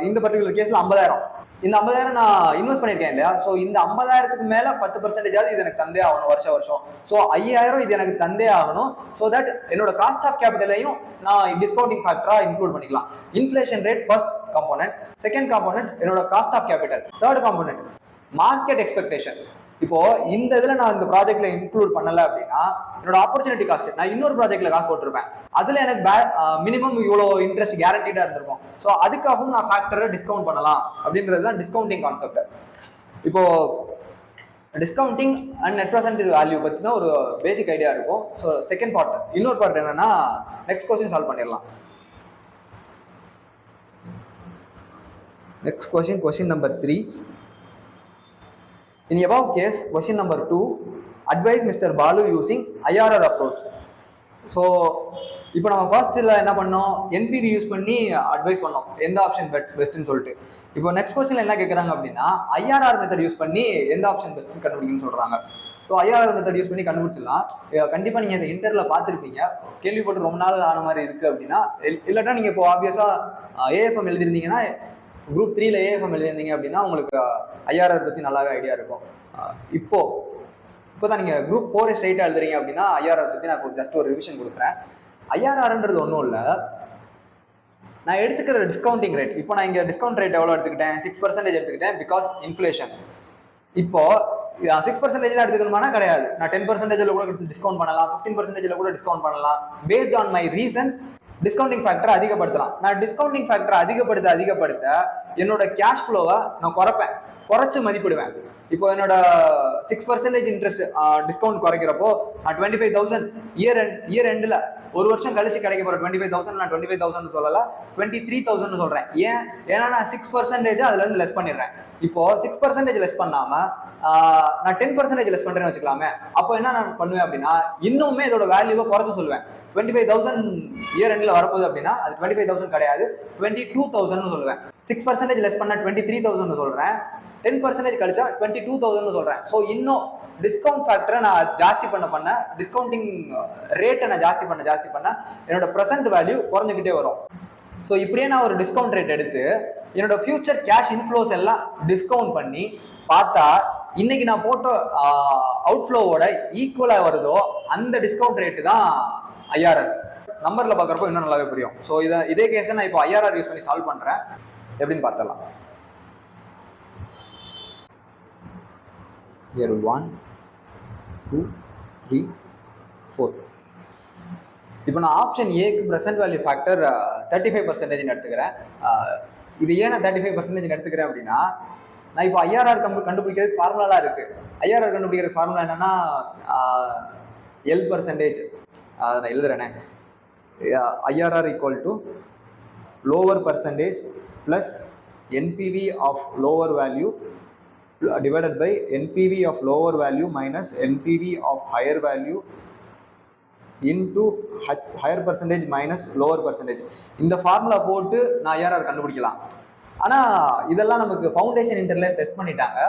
இந்த பர்டிகுலர் கேஸ்ல 50,000, இந்த 50,000 நான் இன்வெஸ்ட் பண்ணிருக்கேன் இல்லையா. ஸோ இந்த 50,000க்கு மேல 10% இது எனக்கு தந்தே ஆகணும் வருஷம். ஸோ 5,000 இது எனக்கு தந்தே ஆகணும். ஸோ தட் என்னோட காஸ்ட் ஆஃப் கேபிட்டலையும் நான் டிஸ்கவுண்டிங் ஃபேக்டரா இன்க்ளூட் பண்ணிக்கலாம். Inflation rate first component. Second component என்னோட cost of capital. Third component market expectation. இப்போ இந்த இதுல நான் இந்த ப்ராஜெக்ட்ல இன்க்ளூட் பண்ணல அப்படின்னா என்னோட ஆப்பர்ச்சுனிட்டி காஸ்ட், நான் இன்னொரு ப்ராஜெக்ட்ல காசு போட்டிருப்பேன், அதுல எனக்கு மினிமம் இவ்வளோ இன்ட்ரெஸ்ட் கேரண்டீடா இருந்திருக்கும். ஸோ அதுக்காகவும் நான் ஃபேக்டரை டிஸ்கவுண்ட் பண்ணலாம் அப்படின்றது தான் டிஸ்கவுண்டிங் கான்செப்ட். இப்போ discounting and net present value பத்தி தான் ஒரு பேசிக் ஐடியா இருக்கும். ஸோ செகண்ட் பார்ட், இன்னொரு பார்ட் என்னன்னா நெக்ஸ்ட் கொஸ்டின் சால்வ் பண்ணிடலாம். Next question number 3. In above case, question number 2, advise Mr. Balu using IRR approach. So இப்போ நம்ம ஃபர்ஸ்ட்ல என்ன பண்ணோம், என்பிவி யூஸ் பண்ணி அட்வைஸ் பண்ணோம் எந்த ஆப்ஷன் பெஸ்ட்னு சொல்லிட்டு. இப்போ நெக்ஸ்ட் கொஸ்டின்ல என்ன கேட்குறாங்க அப்படின்னா, ஐஆர்ஆர் மெத்தட் யூஸ் பண்ணி எந்த ஆப்ஷன் பெஸ்ட்னு கண்டுபிடிக்கணும்னு சொல்றாங்க. ஸோ ஐஆர்ஆர் மெத்தட் யூஸ் பண்ணி கண்டுபிடிச்சிடலாம். கண்டிப்பா நீங்க இந்த இன்டர்ல பார்த்துருப்பீங்க, கேள்விப்பட்டு ரொம்ப நாள் ஆன மாதிரி இருக்கு அப்படின்னா. இல்லாட்டா நீங்க இப்போ ஆப்வியஸா ஏஎஃப்எம் எழுதிருந்தீங்கன்னா, குரூப் 3ல ஏஎஃப்எம் எழுதிருந்தீங்க அப்படின்னா உங்களுக்கு ஐஆர்ஆர் பத்தி நல்லாவே ஐடியா இருக்கும். இப்போதான் நீங்க குரூப் 4 ஸ்ட்ரைட்டா எழுதுறீங்க அப்படின்னா ஐஆர்ஆர் பத்தி நான் ஜஸ்ட் ஒரு ரிவிஷன் கொடுக்குறேன். ஐஆர்ஆர்ன்றது ஒன்றும் இல்லை, நான் எடுத்துக்கிற டிஸ்கவுண்டிங் ரேட். இப்போ நான் இங்க டிஸ்கவுண்ட் ரேட் எவ்வளோ எடுத்துக்கிட்டேன், 6% எடுத்துக்கிட்டேன், பிகாஸ் இன்ஃபிளேஷன். இப்போ 6% தான் எடுத்துக்கணுமானா கிடையாது, நான் 10% கூட டிஸ்கவுண்ட் பண்ணலாம், 15% கூட டிஸ்கவுண்ட் பண்ணலாம். Based on my reasons discounting ஃபேக்டரை அதிகப்படுத்தலாம். நான் டிஸ்கவுண்டிங் ஃபேக்டரை அதிகப்படுத்த என்னோட கேஷ் ஃப்ளோவை நான் குறைச்சு மதிப்பிடுவேன். இப்போ என்னோட 6% இன்ட்ரெஸ்ட் டிஸ்கவுண்ட் குறைக்கிறப்போ நான் 25,000 இயர் எண்டில் ஒரு வருஷம் கழிச்சு கிடைக்க போற 25,000 நான் 25,000 சொல்லல, 23,000 சொல்றேன். ஏன்னா நான் 6% அதுல இருந்து லெஸ் பண்ணிடுறேன். இப்போ 6% லெஸ் பண்ணாம நான் 10% லெஸ் பண்றேன்னு வச்சுக்கலாமே. அப்போ என்ன நான் பண்ணுவேன் அப்படின்னா, இன்னுமே இதோட வேல்யூவை குறைச்சு சொல்லுவேன். 25,000 இயர் எண்டில் வரப்போகுது அப்படின்னா அது 25,000 கிடையாது, 22,000 சொல்லுவேன். 6% லெஸ் பண்ண 23,000 சொல்றேன், 10% கழிச்சா 22,000 சொல்றேன். ஸோ இன்னும் டிஸ்கவுண்ட் ஃபேக்டரை நான் ஜாஸ்தி பண்ண டிஸ்கவுண்டிங் ரேட்டை நான் ஜாஸ்தி பண்ண என்னோட ப்ரெசென்ட் வேல்யூ குறைஞ்சிக்கிட்டே வரும். ஸோ இப்படியே நான் ஒரு டிஸ்கவுண்ட் ரேட் எடுத்து என்னோட ஃபியூச்சர் கேஷ் இன்ஃப்ளோஸ் எல்லாம் டிஸ்கவுண்ட் பண்ணி பார்த்தா இன்னைக்கு நான் போட்ட அவுட்ஃப்ளோவோட ஈக்குவலா வருதோ அந்த டிஸ்கவுண்ட் ரேட்டு தான் ஐஆர்ஆர். நம்பர்ல பார்க்குறப்போ இன்னும் நல்லாவே புரியும். ஸோ இதே கேஸை நான் இப்போ ஐஆர்ஆர் யூஸ் பண்ணி சால்வ் பண்றேன். எப்படின்னு பார்த்தலாம். Here 1 2 3 4. இப்போ நான் ஆப்ஷன் ஏக்கு ப்ரெசென்ட் வேல்யூ ஃபேக்டர் 35% எடுத்துக்கிறேன். இது ஏன் நான் 35% எடுத்துக்கிறேன் அப்படின்னா, நான் இப்போ ஐஆர்ஆர் கண்டுபிடிக்கிறதுக்கு ஃபார்முலாலாம் இருக்கு. ஐஆர்ஆர் கண்டுபிடிக்கிற ஃபார்முலா என்னன்னா எல் பர்சன்டேஜ், நான் எழுதுறேனே, IRR equal to lower percentage plus NPV of lower value divided by NPV of lower value minus NPV of higher value into higher percentage minus lower percentage. இந்த formula போட்டு நான் IRR கண்டுபிடிக்கலாம். ஆனால் இதெல்லாம் நமக்கு foundation இன்டர்ல test பண்ணிட்டாங்க.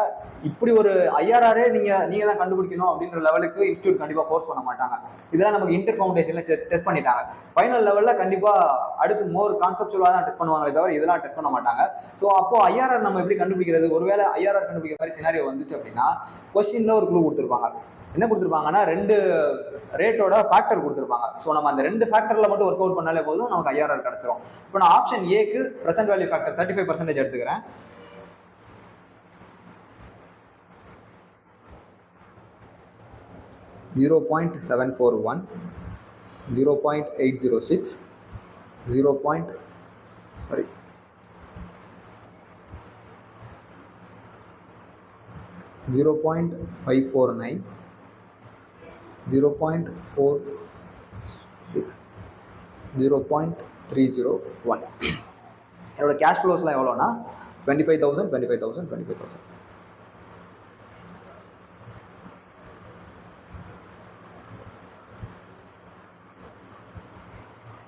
இப்படி ஒரு ஐஆர்ஆரே நீங்க தான் கண்டுபிடிக்கணும் அப்படின்ற லெவலுக்கு இன்ஸ்டியூட் கண்டிப்பாக ஃபோர்ஸ் பண்ண மாட்டாங்க. இதெல்லாம் நமக்கு இன்டர் ஃபவுண்டேஷன்ல டெஸ்ட் பண்ணிட்டாங்க. ஃபைனல் லெவலில் கண்டிப்பாக அடுத்து மோர் கான்செப்சுவலாக தான் டெஸ்ட் பண்ணுவாங்களே தவிர இதெல்லாம் டெஸ்ட் பண்ண மாட்டாங்க. ஸோ அப்போ ஐஆர்ஆர் நம்ம எப்படி கண்டுபிடிக்கிறது? ஒருவேளை ஐஆர்ஆர் கண்டுபிடிக்கிற மாதிரி சினாரியோ வந்துச்சு அப்படின்னா கொஸ்டின்ல ஒரு க்ளூ கொடுத்துருப்பாங்க. என்ன கொடுத்துருப்பாங்கன்னா 2 ரேட்டோட ஃபேக்டர் கொடுத்துருப்பாங்க. ஸோ நம்ம அந்த 2 ஃபேக்டர்ல மட்டும் ஒர்க் அவுட் பண்ணாலே போதும் நமக்கு ஐஆர்ஆர் கிடைச்சிரும். இப்போ நான் ஆப்ஷன் ஏக்கு பிரசன்ட் வேல்யூ ஃபேக்டர் 35% எடுத்துக்கிறேன். (0.741, 0.806, 0.549, 0.46, 0.301. என்னோட கேஷ் ஃப்ளோஸ்லாம் எவ்வளோனா 25,000, 25,000, 25,000.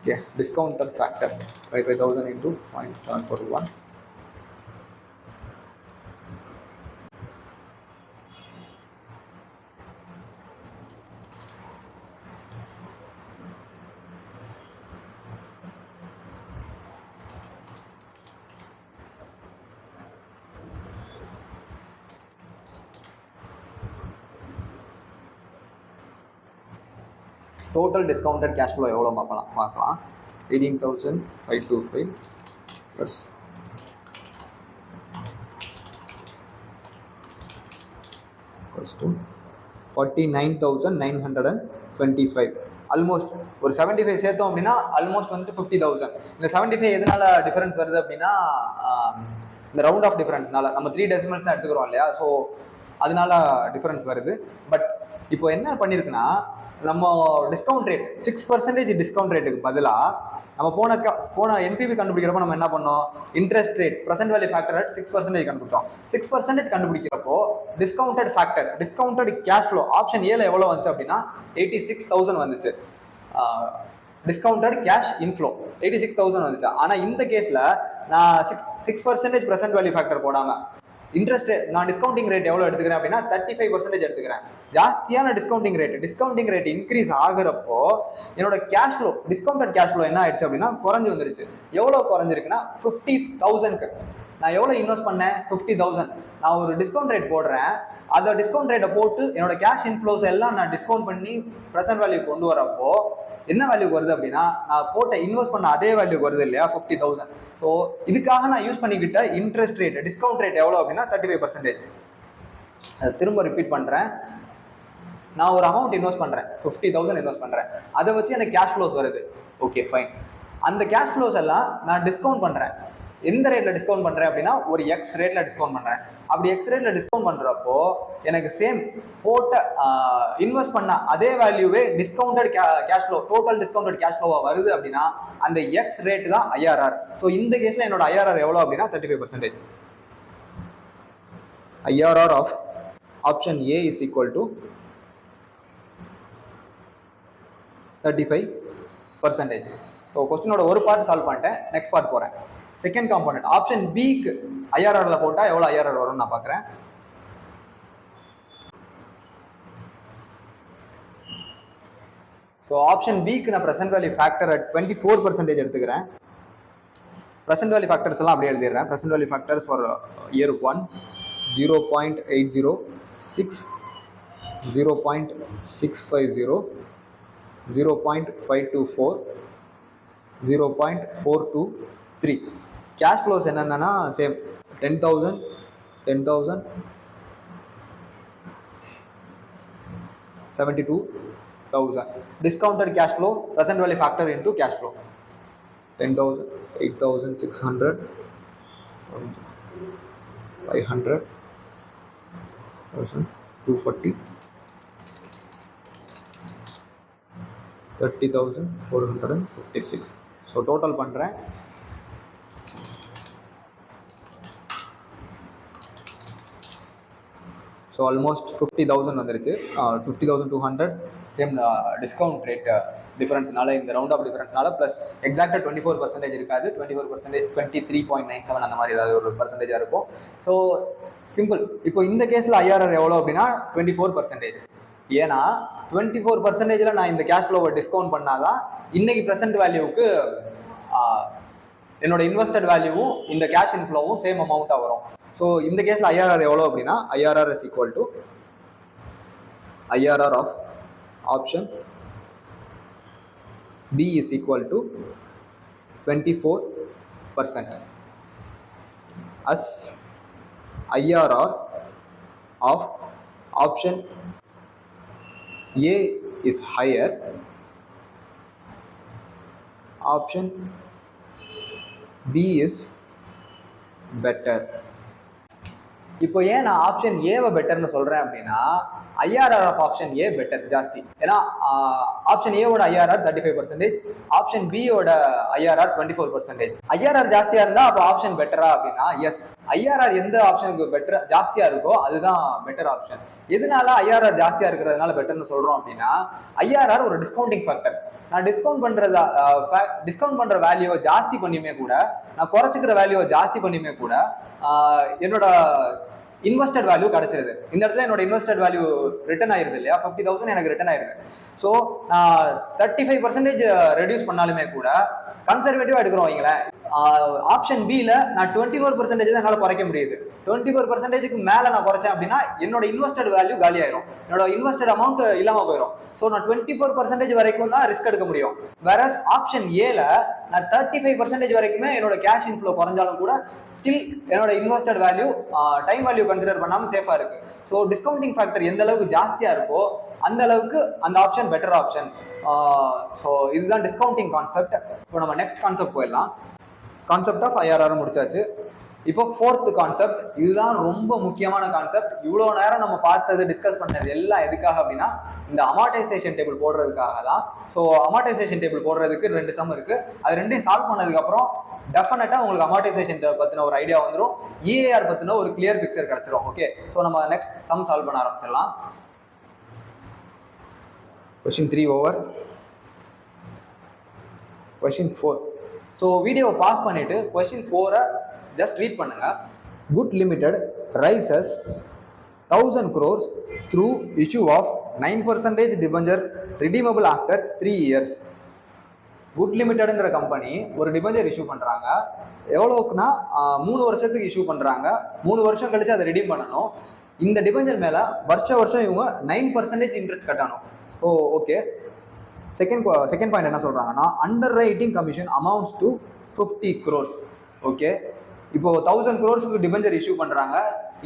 Okay, discounted factor 25,000 into 0.741. Total discounted cash flow எவ்வளோ பார்க்கலாம் 18,525 ப்ளஸ் டு 49,925. ஆல்மோஸ்ட் ஒரு 75 சேர்த்தோம் அப்படின்னா ஆல்மோஸ்ட் வந்து 50,000. இந்த 75 எதனால டிஃபரன்ஸ் வருது அப்படின்னா இந்த ரவுண்ட் ஆஃப் டிஃபரன்ஸ்னால நம்ம 3 டெசிமல்ஸ் தான் எடுத்துக்கிறோம் இல்லையா, ஸோ அதனால டிஃபரன்ஸ் வருது. பட் இப்போ என்ன பண்ணியிருக்குன்னா நம்ம டிஸ்கவுண்ட் ரேட் 6% டிஸ்கவுண்ட் ரேட்டுக்கு பதிலாக நம்ம போன என்பிவி கண்டுபிடிக்கிறப்போ நம்ம என்ன பண்ணோம், interest rate present value factor 6% கண்டுபிடிச்சோம். 6% கண்டுபிடிக்கிறப்போ discounted factor, discounted cash flow option ஏல எவ்வளோ வந்துச்சு அப்படின்னா 86,000 வந்துச்சு. டிஸ்கவுண்டட் கேஷ் இன்ஃப்ளோ 86,000 வந்துச்சு. ஆனால் இந்த கேஸில் நான் 6% ப்ரெசென்ட் வேல்யூ ஃபேக்டர் போடாமல் இன்ட்ரெஸ்ட் நான் டிஸ்கவுண்டிங் ரேட் எவ்வளோ எடுத்துக்கிறேன் அப்படின்னா 35% எடுத்துக்கிறேன். ஜாஸ்தியான டிஸ்கவுண்டிங் ரேட் இன்க்ரீஸ் ஆகுறப்போ என்னோட cash flow, discounted cash flow என்ன ஆயிடுச்சு அப்படின்னா குறைஞ்சு வந்துருச்சு. எவ்வளோ குறைஞ்சிருக்குன்னா 50,000க்கு நான் எவ்வளோ இன்வெஸ்ட் பண்ணேன் 50,000. நான் ஒரு டிஸ்கவுண்ட் ரேட் போடுறேன், அந்த டிஸ்கவுண்ட் ரேட்டை போட்டு என்னோட கேஷ் இன்ஃப்ளோஸ் எல்லாம் நான் டிஸ்கவுண்ட் பண்ணி ப்ரெசென்ட் வேல்யூ கொண்டு வரப்போ என்ன வேல்யூ வருது அப்படின்னா நான் போட்ட இன்வெஸ்ட் பண்ண அதே வேல்யூ வருது இல்லையா 50,000. ஸோ இதுக்காக நான் யூஸ் பண்ணிக்கிட்ட இன்ட்ரெஸ்ட் ரேட், டிஸ்கவுண்ட் ரேட் எவ்வளோ அப்படின்னா 35%. அதை திரும்ப ரிப்பீட் பண்ணுறேன். நான் ஒரு அமௌண்ட் இன்வெஸ்ட் பண்ணுறேன், 50,000 இன்வெஸ்ட் பண்ணுறேன், அதை வச்சு அந்த கேஷ் ஃப்ளோஸ் வருது. Okay fine. அந்த கேஷ் ஃப்ளோஸ் எல்லாம் நான் டிஸ்கவுண்ட் பண்ணுறேன். எந்த ரேட்டில் டிஸ்கவுண்ட் பண்ணுறேன் அப்படின்னா ஒரு எக்ஸ் ரேட்டில் டிஸ்கவுண்ட் பண்ணுறேன். அப்படி எக்ஸ் ரேட்டில் டிஸ்கவுண்ட் பண்ணுறப்போ எனக்கு சேம் போட்ட இன்வெஸ்ட் பண்ண அதே வேல்யூவே discounted cash flow, total discounted cash ஃப்ளோவாக வருது அப்படின்னா அந்த எக்ஸ் ரேட் தான் ஐஆர்ஆர். ஸோ இந்த கேஸில் என்னோட ஐஆர்ஆர் எவ்வளோ அப்படின்னா 35%. IRR of option A is equal to 35%. So கொஸ்டினோட ஒரு பார்ட் சால்வ் பண்ணிட்டேன், நெக்ஸ்ட் பார்ட் போகிறேன். செகண்ட் காம்பனன்ட் ஆப்ஷன் பிக்கு ஐஆர்ஆர்ல போட்டா எவ்வளோ ஐஆர்ஆர் வரும்னு நான் பார்க்குறேன். ஸோ ஆப்ஷன் பிக்கு நான் ப்ரெசென்ட் வேல்யூ ஃபேக்டர் 24% எடுத்துக்கிறேன். ப்ரெசென்ட் வேல்யூ ஃபேக்டர்ஸ் எல்லாம் அப்படியே எழுதிடுறேன். Present value factors for year 1 0.806, 0.650, 0.524, 0.423. Cash flows என்னென்னா same 10,000, 10,000, 72,000. Discounted cash flow present value factor into cash flow 10,000, 8,600, 500,000, 240, 30,456. So total பண்ணுறேன். ஸோ ஆல்மோஸ்ட் 50,000 வந்துருச்சு. 50,200 சேம் டிஸ்கவுண்ட் ரேட் டிஃபரன்ஸ்னால, இந்த ரவுண்ட் ஆஃப் டிஃபரன்ஸ்னால ப்ளஸ் எக்ஸாக்டாக 24% இருக்காது. 24%, 23.97 அந்த மாதிரி ஏதாவது ஒரு பர்சன்டேஜாக இருக்கும். So simple. இப்போ இந்த கேஸில் ஐஆர்ஆர் எவ்வளோ அப்படின்னா 24%. ஏன்னா 24%ல நான் இந்த கேஷ் ஃப்ளோவை டிஸ்கவுண்ட் பண்ணாதான் இன்னைக்கு ப்ரெசென்ட் வேல்யூவுக்கு என்னோட இன்வெஸ்டட் வேல்யூவும் இந்த கேஷ் இன்ஃப்ளோவும் சேம் அமௌண்ட்டாக வரும். ஸோ இந்த கேஸில் ஐஆர்ஆர் எவ்வளோ அப்படின்னா IRR is equal to IRR of option B is equal to 24%. As IRR of option A is higher, option B is better. இப்போ ஏன் நான் ஆப்ஷன் ஏவை பெட்டர்னு சொல்றேன் அப்படின்னா IRR of option A better ஜாஸ்தி. ஏன்னா ஆப்ஷன் ஏவோட ஐஆர்ஆர் 35%, ஆப்ஷன் பியோட ஐஆர்ஆர் 24%. ஐஆர்ஆர் ஜாஸ்தியா இருந்தா அப்போ ஆப்ஷன் பெட்டரா அப்படின்னா எஸ், ஐஆர்ஆர் எந்த ஆப்ஷனுக்கு பெட்டர் ஜாஸ்தியா இருக்கோ அதுதான் பெட்டர் ஆப்ஷன். எதனால ஐஆர்ஆர் ஜாஸ்தியா இருக்கிறதுனால பெட்டர்னு சொல்றோம் அப்படின்னா ஐஆர்ஆர் ஒரு டிஸ்கவுண்டிங் ஃபேக்டர். நான் டிஸ்கவுண்ட் பண்ற வேல்யூவை ஜாஸ்தி பண்ணியுமே கூட, நான் குறைச்சிக்கிற வேல்யூவை ஜாஸ்தி பண்ணியுமே கூட என்னோட இன்வெஸ்டட் வேல்யூ கிடைச்சிருது. இந்த இடத்துல என்னோட இன்வெஸ்டட் வேல்யூ ரிட்டர்ன் ஆயிருது இல்லையா, 50,000 எனக்கு ரிட்டர்ன் ஆயிருது. ஸோ நான் 35% ரெடியூஸ் பண்ணாலுமே கூட கன்சர்வேட்டிவா எடுக்கிறோம் வைங்களேன். ஆப்ஷன் பில நான் 24% தான் என்னால் குறைக்க முடியுது. 24%க்கு மேல நான் குறைச்சேன் அப்படின்னா என்னோட இன்வெஸ்டட் வேல்யூ காலி ஆயிரும், என்னோட இன்வெஸ்டட் அமௌண்ட் இல்லாம போயிடும். ஸோ நான் 24% வரைக்கும் தான் ரிஸ்க் எடுக்க முடியும். வேற ஆப்ஷன் ஏல நான் 35% வரைக்குமே என்னோட கேஷ் இன்ஃப்ளோ குறைஞ்சாலும் கூட ஸ்டில் என்னோட invested value time value consider பண்ணாம சேஃபா இருக்கு. ஸோ டிஸ்கவுண்டிங் ஃபேக்டர் எந்த அளவுக்கு ஜாஸ்தியா இருக்கோ அந்த அளவுக்கு அந்த ஆப்ஷன் பெட்டர் ஆப்ஷன். ஸோ இதுதான் டிஸ்கவுண்டிங் கான்செப்ட். இப்போ நம்ம நெக்ஸ்ட் கான்செப்ட் போயிடலாம். கான்செப்ட் ஆஃப் ஐஆர்ஆர் முடிச்சாச்சு. இப்போ ஃபோர்த் கான்செப்ட், இதுதான் ரொம்ப முக்கியமான கான்செப்ட். இவ்வளோ நேரம் நம்ம பார்த்தது டிஸ்கஸ் பண்ணது எல்லாம் எதுக்காக அப்படின்னா இந்த அமார்டைசேஷன் டேபிள் போடுறதுக்காக தான். ஸோ அமார்டைசேஷன் டேபிள் போடுறதுக்கு 2 சம் இருக்கு. அது ரெண்டையும் சால்வ் பண்ணதுக்கு அப்புறம் டெஃபினட்டா உங்களுக்கு அமார்டைசேஷன் பத்தின ஒரு ஐடியா வந்துடும், இஏஆர் பத்தின ஒரு கிளியர் பிக்சர் கிடைச்சிரும். ஓகே, ஸோ நம்ம நெக்ஸ்ட் சம் சால்வ் பண்ண ஆரம்பிச்சிடலாம். Question 3 over. கொஸ்டின் 4. ஸோ வீடியோவை பாஸ் பண்ணிட்டு கொஸ்டின் 4 ஜஸ்ட் ரீட் பண்ணுங்க. Good Limited raises 1000 crores through issue of 9% debenture redeemable after 3 years. Good லிமிடெட்ங்கிற கம்பெனி ஒரு டிபெஞ்சர் இஷ்யூ பண்றாங்க. எவ்வளோக்குன்னா 3 வருஷத்துக்கு இஷ்யூ பண்றாங்க. 3 வருஷம் கழிச்சு அதை ரிடீம் பண்ணணும். இந்த டிபெஞ்சர் மேல வருஷம் இவங்க 9% இன்ட்ரெஸ்ட் கட்டணும். ஸோ ஓகே, செகண்ட் பாயிண்ட் என்ன சொல்றாங்கன்னா under writing commission amounts to 50 crores. Okay, இப்போ 1000 crores டிபெஞ்சர் இஷ்யூ பண்றாங்க.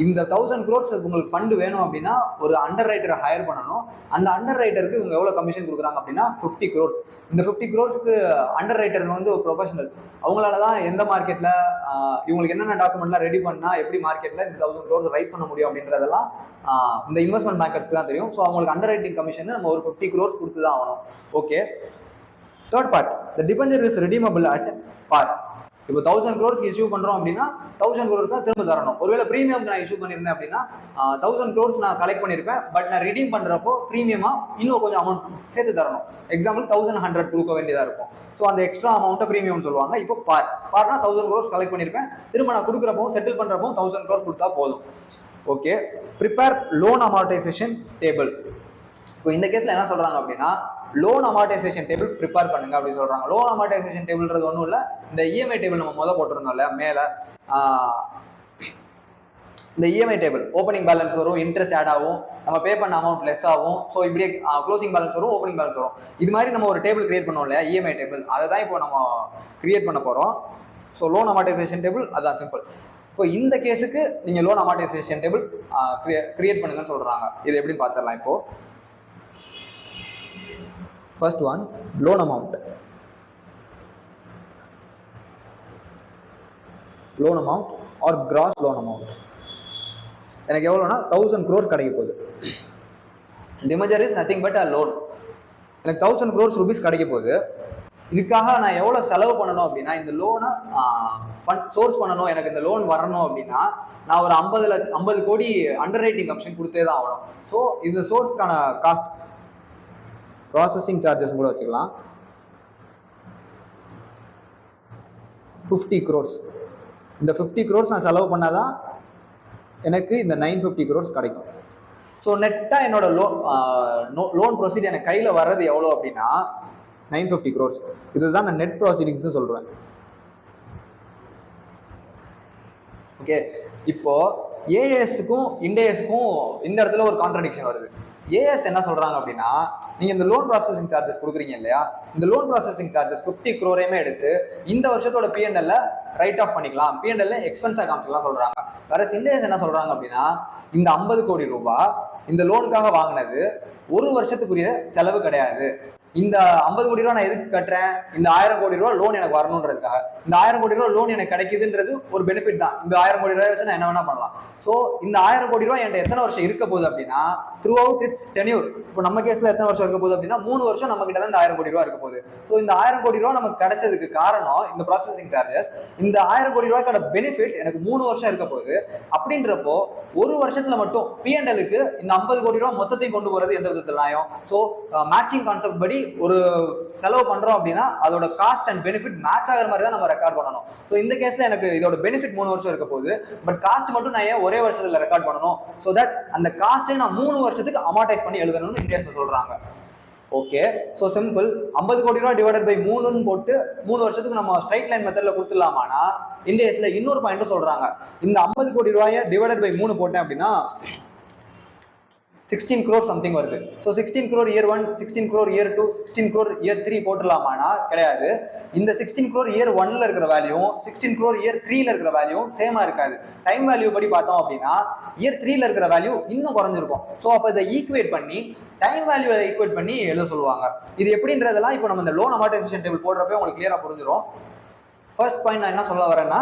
இந்த 1000 crores உங்களுக்கு ஃபண்ட் வேணும் அப்படின்னா ஒரு அண்டர் ரைட்டரை ஹையர் பண்ணணும். அந்த அண்டர் ரைட்டருக்கு இவங்க எவ்வளவு கமிஷன் கொடுக்குறாங்க அப்படின்னா 50 crores. இந்த 50 crores அண்டர் ரைட்டர்ஸ் வந்து ஒரு ப்ரொஃபஷனல்ஸ். அவங்களால தான் எந்த மார்க்கெட்ல இவங்களுக்கு என்னென்ன டாக்குமெண்ட்லாம் ரெடி பண்ணா எப்படி மார்க்கெட்ல இந்த 1000 crores ரைஸ் பண்ண முடியும் அப்படின்றதெல்லாம் இந்த இன்வெஸ்ட்மெண்ட் பேங்கர்ஸ்க்கு தான் தெரியும். ஸோ அவங்களுக்கு அண்டர் ரைட்டிங் கமிஷன் நம்ம ஒரு 50 crores கொடுத்து தான் ஆகணும். Okay, third part, the debenture is redeemable at par. இப்போ 1000 crores இஷ்யூ பண்றோம் அப்படின்னா 1000 crores தான் திரும்ப தரணும். ஒருவேளை ப்ரீமியம் நான் இஷ்யூ பண்ணியிருந்தேன் அப்படின்னா 1000 crores நான் கலெக்ட் பண்ணியிருப்பேன். பட் நான் ரிடீம் பண்றப்போ ப்ரீமியமா இன்னும் கொஞ்சம் அமௌண்ட் சேர்த்து தரணும். எக்ஸாம்பிள் 1100 கொடுக்க வேண்டியதா இருக்கும். ஸோ அந்த எக்ஸ்ட்ரா அமௌண்ட்டை ப்ரீமியம் சொல்லுவாங்க. இப்போ பார்னா 1000 crores கலெக்ட் பண்ணியிருப்பேன். திரும்ப நான் கொடுக்குறப்போ செட்டில் பண்றப்போ 1000 crores கொடுத்தா போதும். Okay, prepare loan amortisation table. இப்போ இந்த கேஸ்ல என்ன சொல்றாங்க அப்படின்னா லோன் அமார்டைசேஷன் டேபிள் ப்ரிப்பேர் பண்ணுங்க அப்படின்னு சொல்றாங்க. லோன் அமார்டைசேஷன் டேபிள்ன்றது ஒன்றும் இல்லை, இந்த இஎம்ஐ டேபிள் நம்ம போட்டிருந்தோம்ல மேல, இந்த இஎம்ஐ டேபிள் ஓப்பனிங் பேலன்ஸ் வரும், இன்ட்ரெஸ்ட் ஆட் ஆகும், நம்ம பே பண்ண அமௌண்ட் லெஸ் ஆகும். ஸோ இப்படியே க்ளோசிங் பேலன்ஸ் வரும், ஓப்பனிங் பேலன்ஸ் வரும். இது மாதிரி நம்ம ஒரு டேபிள் கிரியேட் பண்ணுவோம் இல்லையா, இஎம்ஐ டேபிள், அதை தான் இப்போ நம்ம கிரியேட் பண்ண போறோம். ஸோ லோன் அமார்டைசேஷன் டேபிள் அதான் சிம்பிள். இப்போ இந்த கேஸுக்கு நீங்க லோன் அமார்டைசேஷன் டேபிள் கிரியேட் பண்ணுங்கன்னு சொல்றாங்க. இது எப்படின்னு பார்த்துடலாம். இப்போ first one, loan amount. Loan amount or gross loan amount. எனக்கு எவ்வளோனா 1000 crores கிடைக்க போகுது. Debenture is nothing but a loan. எனக்கு 1000 crores rupees கிடைக்க போகுது. இதுக்காக நான் எவ்வளோ செலவு பண்ணணும் அப்படின்னா, இந்த லோனை சோர்ஸ் பண்ணணும், எனக்கு இந்த லோன் வரணும் அப்படின்னா நான் ஒரு 50 கோடி அண்டர் ரைட்டிங் கமிஷன் கொடுத்தே தான் ஆகணும். ஸோ இந்த சோர்ஸ்க்கான காஸ்ட், ப்ராசஸிங் சார்ஜஸ் கூட வச்சுக்கலாம், 50 crores. இந்த 50 crores நான் செலவு பண்ணாதான் எனக்கு இந்த 950 crores கிடைக்கும். ஸோ நெட்டாக என்னோட லோன் ப்ரொசீட் எனக்கு கையில் வர்றது எவ்வளோ அப்படின்னா 950 crores. இதுதான் நான் நெட் ப்ராசீடிங்ஸ் சொல்றேன். ஓகே, இப்போ ஏஎஸ்க்கும் இண்டேஎஸ்க்கும் இந்த இடத்துல ஒரு கான்ட்ரடிக்ஷன் வருது. ஏஎஸ் என்ன சொல்றாங்க அப்படின்னா, நீங்க இந்த லோன் ப்ராசஸிங் சார்ஜஸ் கொடுக்குறீங்க இல்லையா, இந்த லோன் ப்ராசஸிங் சார்ஜஸ் 50 crore எடுத்து இந்த வருஷத்தோட பிஎன்எல்ல ரைட் ஆஃப் பண்ணிக்கலாம், பிஎன்எல்ல எக்ஸ்பென்ஸா காமிச்சிக்கலாம் சொல்றாங்க. வேற இண்டேஎஸ் என்ன சொல்றாங்க அப்படின்னா, இந்த 50 கோடி ரூபாய் இந்த லோனுக்காக வாங்கினது ஒரு வருஷத்துக்குரிய செலவு கிடையாது. இந்த 50 கோடி ரூபா நான் எதுக்கு கட்டுறேன், இந்த 1000 கோடி ரூபா லோன் எனக்கு வரணுன்றதுக்காக. இந்த 1000 கோடி ரூபா லோன் எனக்கு கிடைக்குதுன்றது ஒரு பெனிஃபிட் தான். இந்த 1000 கோடி ரூபாய் வச்சு நான் என்ன வேணா பண்ணலாம். ஸோ இந்த 1000 கோடி ரூபாய் என்கிட்ட எத்தனை வருஷம் இருக்க போகுது அப்படின்னா, த்ரூ அவுட் இட்ஸ் டென்யூர். இப்போ நம்ம கேஸ்ல எத்தனை வருஷம் இருக்க போகுது அப்படின்னா 3 வருஷம் நம்ம கிட்ட தான் இந்த 1000 கோடி ரூபா இருக்க போகுது. ஸோ இந்த 1000 கோடி ரூபா நமக்கு கிடைச்சதுக்கு காரணம் இந்த ப்ராசஸிங் சார்ஜஸ். இந்த 1000 கோடி ரூபாய்க்கான பெனிஃபிட் எனக்கு 3 வருஷம் இருக்க போகுது. அப்படின்றப்போ ஒரு வருஷத்துல மட்டும் பிஎன்எலுக்கு இந்த 50 கோடி ரூபாய் மொத்தத்தையும் கொண்டு போறது எந்த விதத்தில் நியாயம்? ஸோ மேட்சிங் கான்செப்ட் படி ஒரு செலவு பண்றோம் அப்படின்னா அதோட காஸ்ட் அண்ட் பெனிஃபிட் மேட்ச் ஆகிற மாதிரி தான் நம்ம ரெக்கார்ட் பண்ணணும். ஸோ இந்த கேஸ்ல எனக்கு இதோட பெனிஃபிட் 3 வருஷம் இருக்க போகுது, பட் காஸ்ட் மட்டும் நான் ஏன் ஒரே வருஷத்துல ரெக்கார்ட் பண்ணணும்? ஸோ தட் அந்த காஸ்ட்டை நான் 3 வருஷத்துக்கு அமார்டைஸ் பண்ணி எழுதணும்னு இந்தியாஸ் சொல்றாங்க. Okay, so simple. 50 கோடி ரூபாய் டிவைடட் பை 3ன்னு போட்டு 3 வருஷத்துக்கு நம்ம ஸ்ட்ரைட் லைன் மெத்தட்ல கொடுத்துடலாமானா, இந்தியாஸ்ல இன்னொரு பாயிண்ட் சொல்றாங்க. இந்த 50 கோடி ரூபாயை டிவைடட் பை 3 போட்டேன் அப்படின்னா 16 crore சம்திங் வருது. So 16 crore year 1, 16 crore year 2, 16 crore year 3 போட்டுடலாமானா கிடையாது. இந்த 16 crore இயர் 1ல இருக்கிற வேல்யூ 16 crore இயர் 3ல இருக்கிற வேல்யூ சேமா இருக்காது. டைம் வேல்யூ படி பார்த்தோம் அப்படின்னா இயர் 3ல இருக்கிற வேல்யூ இன்னும் குறைஞ்சிருக்கும். ஸோ அப்போ இதை ஈக்குவேட் பண்ணி டைம் வேல்யூ ஈக்குவேட் பண்ணி எழுத சொல்லுவாங்க. இது எப்படின்றதெல்லாம் இப்போ நம்ம இந்த லோன் அமார்டைசேஷன் டேபிள் போடுறப்ப உங்களுக்கு கிளியரா புரிஞ்சிடும். ஃபர்ஸ்ட் பாயிண்ட் நான் என்ன சொல்ல வரேன்னா,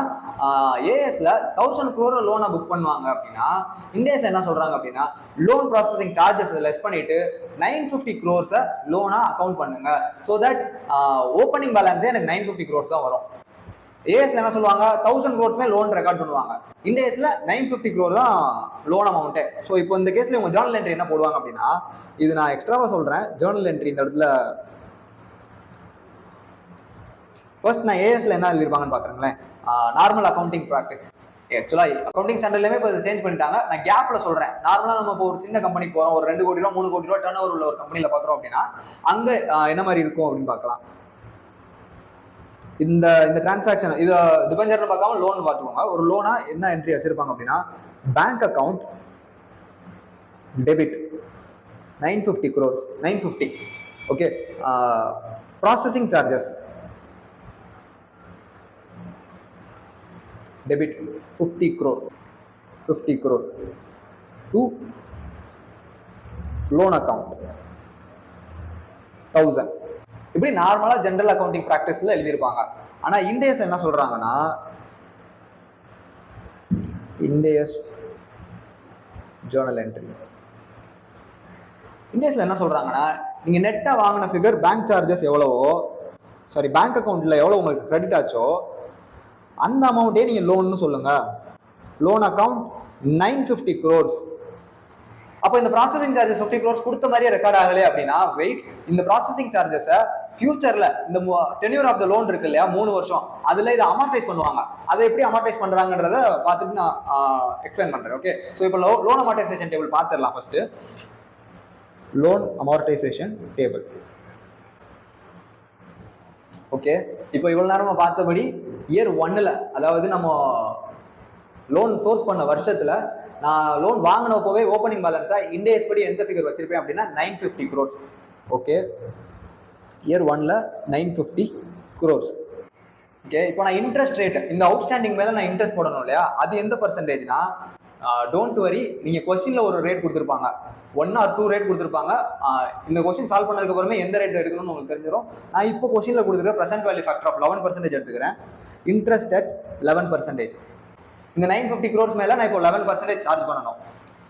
ஏஎஸ்ல 1000 crore லோனை புக் பண்ணுவாங்க அப்படின்னா, இண்டேஸ் என்ன சொல்றாங்க அப்படின்னா, லோன் ப்ராசஸிங் சார்ஜஸ் லெஸ் பண்ணிட்டு 950 crores லோனா அக்கௌண்ட் பண்ணுங்க. ஸோ தட் ஓப்பனிங் பேலன்ஸே எனக்கு 950 crores தான் வரும். ஏஎஸ்ல என்ன சொல்லுவாங்க, 1000 crores லோன் ரெக்கார்ட் பண்ணுவாங்க. இண்டேஸ்ல 950 crore தான் லோன் அமௌண்ட்டு. ஸோ இப்போ இந்த கேஸ்ல உங்க ஜேர்னல் என்ட்ரி என்ன போடுவாங்க அப்படின்னா, இது நான் எக்ஸ்ட்ராவா சொல்றேன். ஜேர்னல் என்ட்ரி இந்த இடத்துல ஃபர்ஸ்ட் நான் ஏஎஸ்ல என்ன எழுதிருப்பாங்கன்னு பாக்குறேங்களேன். Normal accounting practice. ஆக்சுவலா அக்கௌண்டிங் ஸ்டாண்டர்ட்லயுமே இப்போ சேஞ்ச் பண்ணிட்டாங்க. நான் கேப்ல சொல்றேன். நார்மலா நம்ம இப்போ ஒரு சின்ன கம்பெனிக்கு போறோம், ஒரு 2 கோடி ரூபா 3 கோடி ரூபா டர்ன் ஓவர் உள்ள ஒரு கம்பெனில பாக்குறோம் அப்படின்னா அங்க என்ன மாதிரி இருக்கும் அப்படின்னு பார்க்கலாம். இந்த டிரான்சாக்ஷன் இது டிபெஞ்சர்னு பார்க்காம லோன் பார்த்துக்கோங்க. ஒரு லோனா என்ன என்ட்ரி வச்சிருப்பாங்க அப்படின்னா, bank account debit 950 crores 950. Okay, processing charges debit 50 crore to loan account 1000. இப்படி நார்மலா ஜெனரல் அக்கவுண்டிங் பிராக்டிஸ்ல எழுதியிருப்பாங்க. ஆனா இண்டேஸ் என்ன சொல்றாங்கன்னா, இண்டேஸ் ஜேர்னல் என்ட்ரி இண்டேஸ்ல என்ன சொல்றாங்கன்னா, நீங்க நெட்டா வாங்கின ஃபிகர் பேங்க் சார்ஜஸ் எவ்வளவோ, சாரி பேங்க் அக்கவுண்ட்ல எவ்வளவு உங்களுக்கு கிரெடிட் ஆச்சோ அந்த அமௌண்ட்டே நீங்க லோன்னு சொல்லுங்க. Loan account 950 crores. அப்போ இந்த ப்ராசஸிங் சார்ஜஸ் 50 crores கொடுத்த மாதிரியே ரெக்கார்ட் ஆகலையே அப்படின்னா, வெயிட், இந்த ப்ராசஸிங் சார்ஜஸை ஃபியூச்சர்ல இந்த டென்யூர் ஆஃப் த லோன் இருக்கு இல்லையா 3 வருஷம், அதுல இதை அமார்டைஸ் பண்ணுவாங்க. அதை எப்படி அமார்டைஸ் பண்றாங்கன்றத பார்த்துட்டு நான் எக்ஸ்பிளைன் பண்றேன். ஓகே, ஸோ இப்போ லோன் அமார்டைசேஷன் டேபிள் பார்த்துடலாம். First loan amortisation table. Okay, இப்போ இவ்வளவு நேரமா பார்த்தபடி இயர் 1ல, அதாவது நம்ம லோன் சோர்ஸ் பண்ண வருஷத்துல நான் லோன் வாங்கினப்போவே ஓப்பனிங் பேலன்ஸா இண்டேஸ் படி எந்த ஃபிகர் வச்சிருப்பேன் அப்படின்னா 950 crores. ஓகே, இயர் 1ல 950 crores. ஓகே, இப்போ நான் இன்ட்ரெஸ்ட் ரேட், இந்த அவுட்ஸ்டாண்டிங் மேல நான் இன்ட்ரெஸ்ட் போடணும் இல்லையா, அது எந்த பர்சன்டேஜ்னா, டோன்ட் வரி, நீங்க கொஸ்டின்ல ஒரு ரேட் கொடுத்துருப்பாங்க, 1 or 2 ரேட் கொடுத்துருப்பாங்க. இந்த கொஸ்டின் சால்வ் பண்ணதுக்கு அப்புறமே எந்த ரேட் எடுக்கணும்னு உங்களுக்கு தெரிஞ்சிடும். நான் இப்போ கொஸ்டின்ல கொடுத்துருக்க பிரசன்ட் வேல்யூ ஃபேக்டர் ஆஃப் 11% எடுத்துக்கிறேன். Interest at 11%. இந்த 950 crores மேல நான் இப்போ 11% சார்ஜ் பண்ணணும்.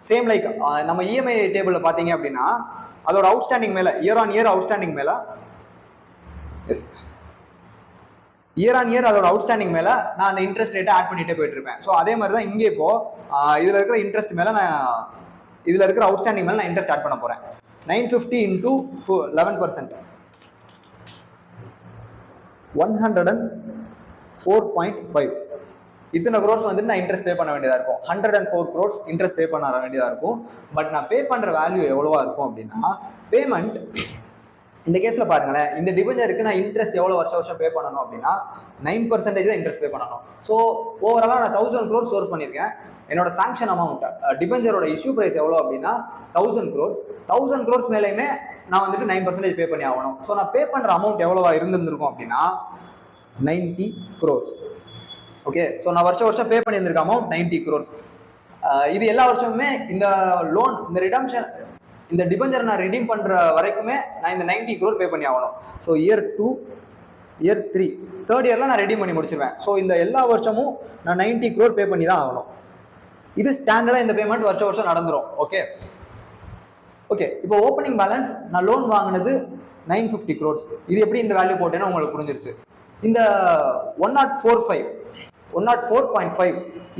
சேம் லைக் நம்ம இஎம்ஐ டேபிள்ல பாத்தீங்க அப்படின்னா அதோட அவுட்ஸ்டாண்டிங் மேல இயர் ஆன் இயர் அவுட்ஸ்டாண்டிங் மேல எஸ் இயர் ஆன் இயர் அதோட அவுட்ஸ்டாண்டிங் மேல நான் அந்த இன்ட்ரெஸ்ட் ரேட்டை ஆட் பண்ணிட்டே போயிட்டு இருப்பேன். ஸோ அதே மாதிரி தான் இங்கே இப்போ இதுல இருக்கிற இன்ட்ரெஸ்ட் மேல நான் இதுல இருக்கிற அவுட்ஸ்டாண்டிங் மேல நான் இன்ட்ரெஸ்ட் ஆட் பண்ண போறேன். 950 into 11%, 104.5. இத்தனை க்ரோர்ஸ் வந்துட்டு நான் இன்ட்ரெஸ்ட் பே பண்ண வேண்டியதா இருக்கும். 104 crores இன்ட்ரெஸ்ட் பே பண்ண வேண்டியதா இருக்கும். பட் நான் பே பண்ற வேல்யூ எவ்வளவா இருக்கும் அப்படின்னா, பேமெண்ட் இந்த கேஸ்ல பாருங்களேன், இந்த டிபெஞ்சருக்கு நான் இன்ட்ரெஸ்ட் எவ்வளவு வருஷம் பே பண்ணணும் அப்படின்னா 9% தான் இன்ட்ரெஸ்ட் பே பண்ணணும். ஸோ ஓவராலா நான் 1000 crores சோர்ஸ் பண்ணியிருக்கேன். என்னோட சாங்ஷன் அமௌண்ட் டிபெஞ்சரோட இஷ்யூ பிரைஸ் எவ்வளோ அப்படின்னா 1000 crores. 1000 crores மேலேயுமே நான் வந்துட்டு 9% பே பண்ணி ஆகணும். ஸோ நான் பே பண்ற அமௌண்ட் எவ்வளவா இருந்திருக்கும் அப்படின்னா 90 crores. ஓகே, ஸோ நான் வருஷம் பே பண்ணியிருந்திருக்க அமௌண்ட் 90 crores. இது எல்லா வருஷமுமே இந்த லோன் இந்த ரிடம்ஷன் இந்த டிபெஞ்சர் நான் ரிடீம் பண்ற வரைக்குமே நான் இந்த 90 crore பே பண்ணி ஆகணும். ஸோ இயர் 2, இயர் 3, தேர்ட் இயர்ல நான் ரெடீம் பண்ணி முடிச்சிருவேன். ஸோ இந்த எல்லா வருஷமும் நான் 90 crore பே பண்ணி தான் ஆகணும். இது ஸ்டாண்டர்டா இந்த பேமெண்ட் வருஷம் நடந்துரும். ஓகே ஓகே, இப்போ ஓப்பனிங் பேலன்ஸ் நான் லோன் வாங்கினது 950 crores. இது எப்படி இந்த வேல்யூ போட்டேன்னு உங்களுக்கு புரிஞ்சிருச்சு. இந்த 104.5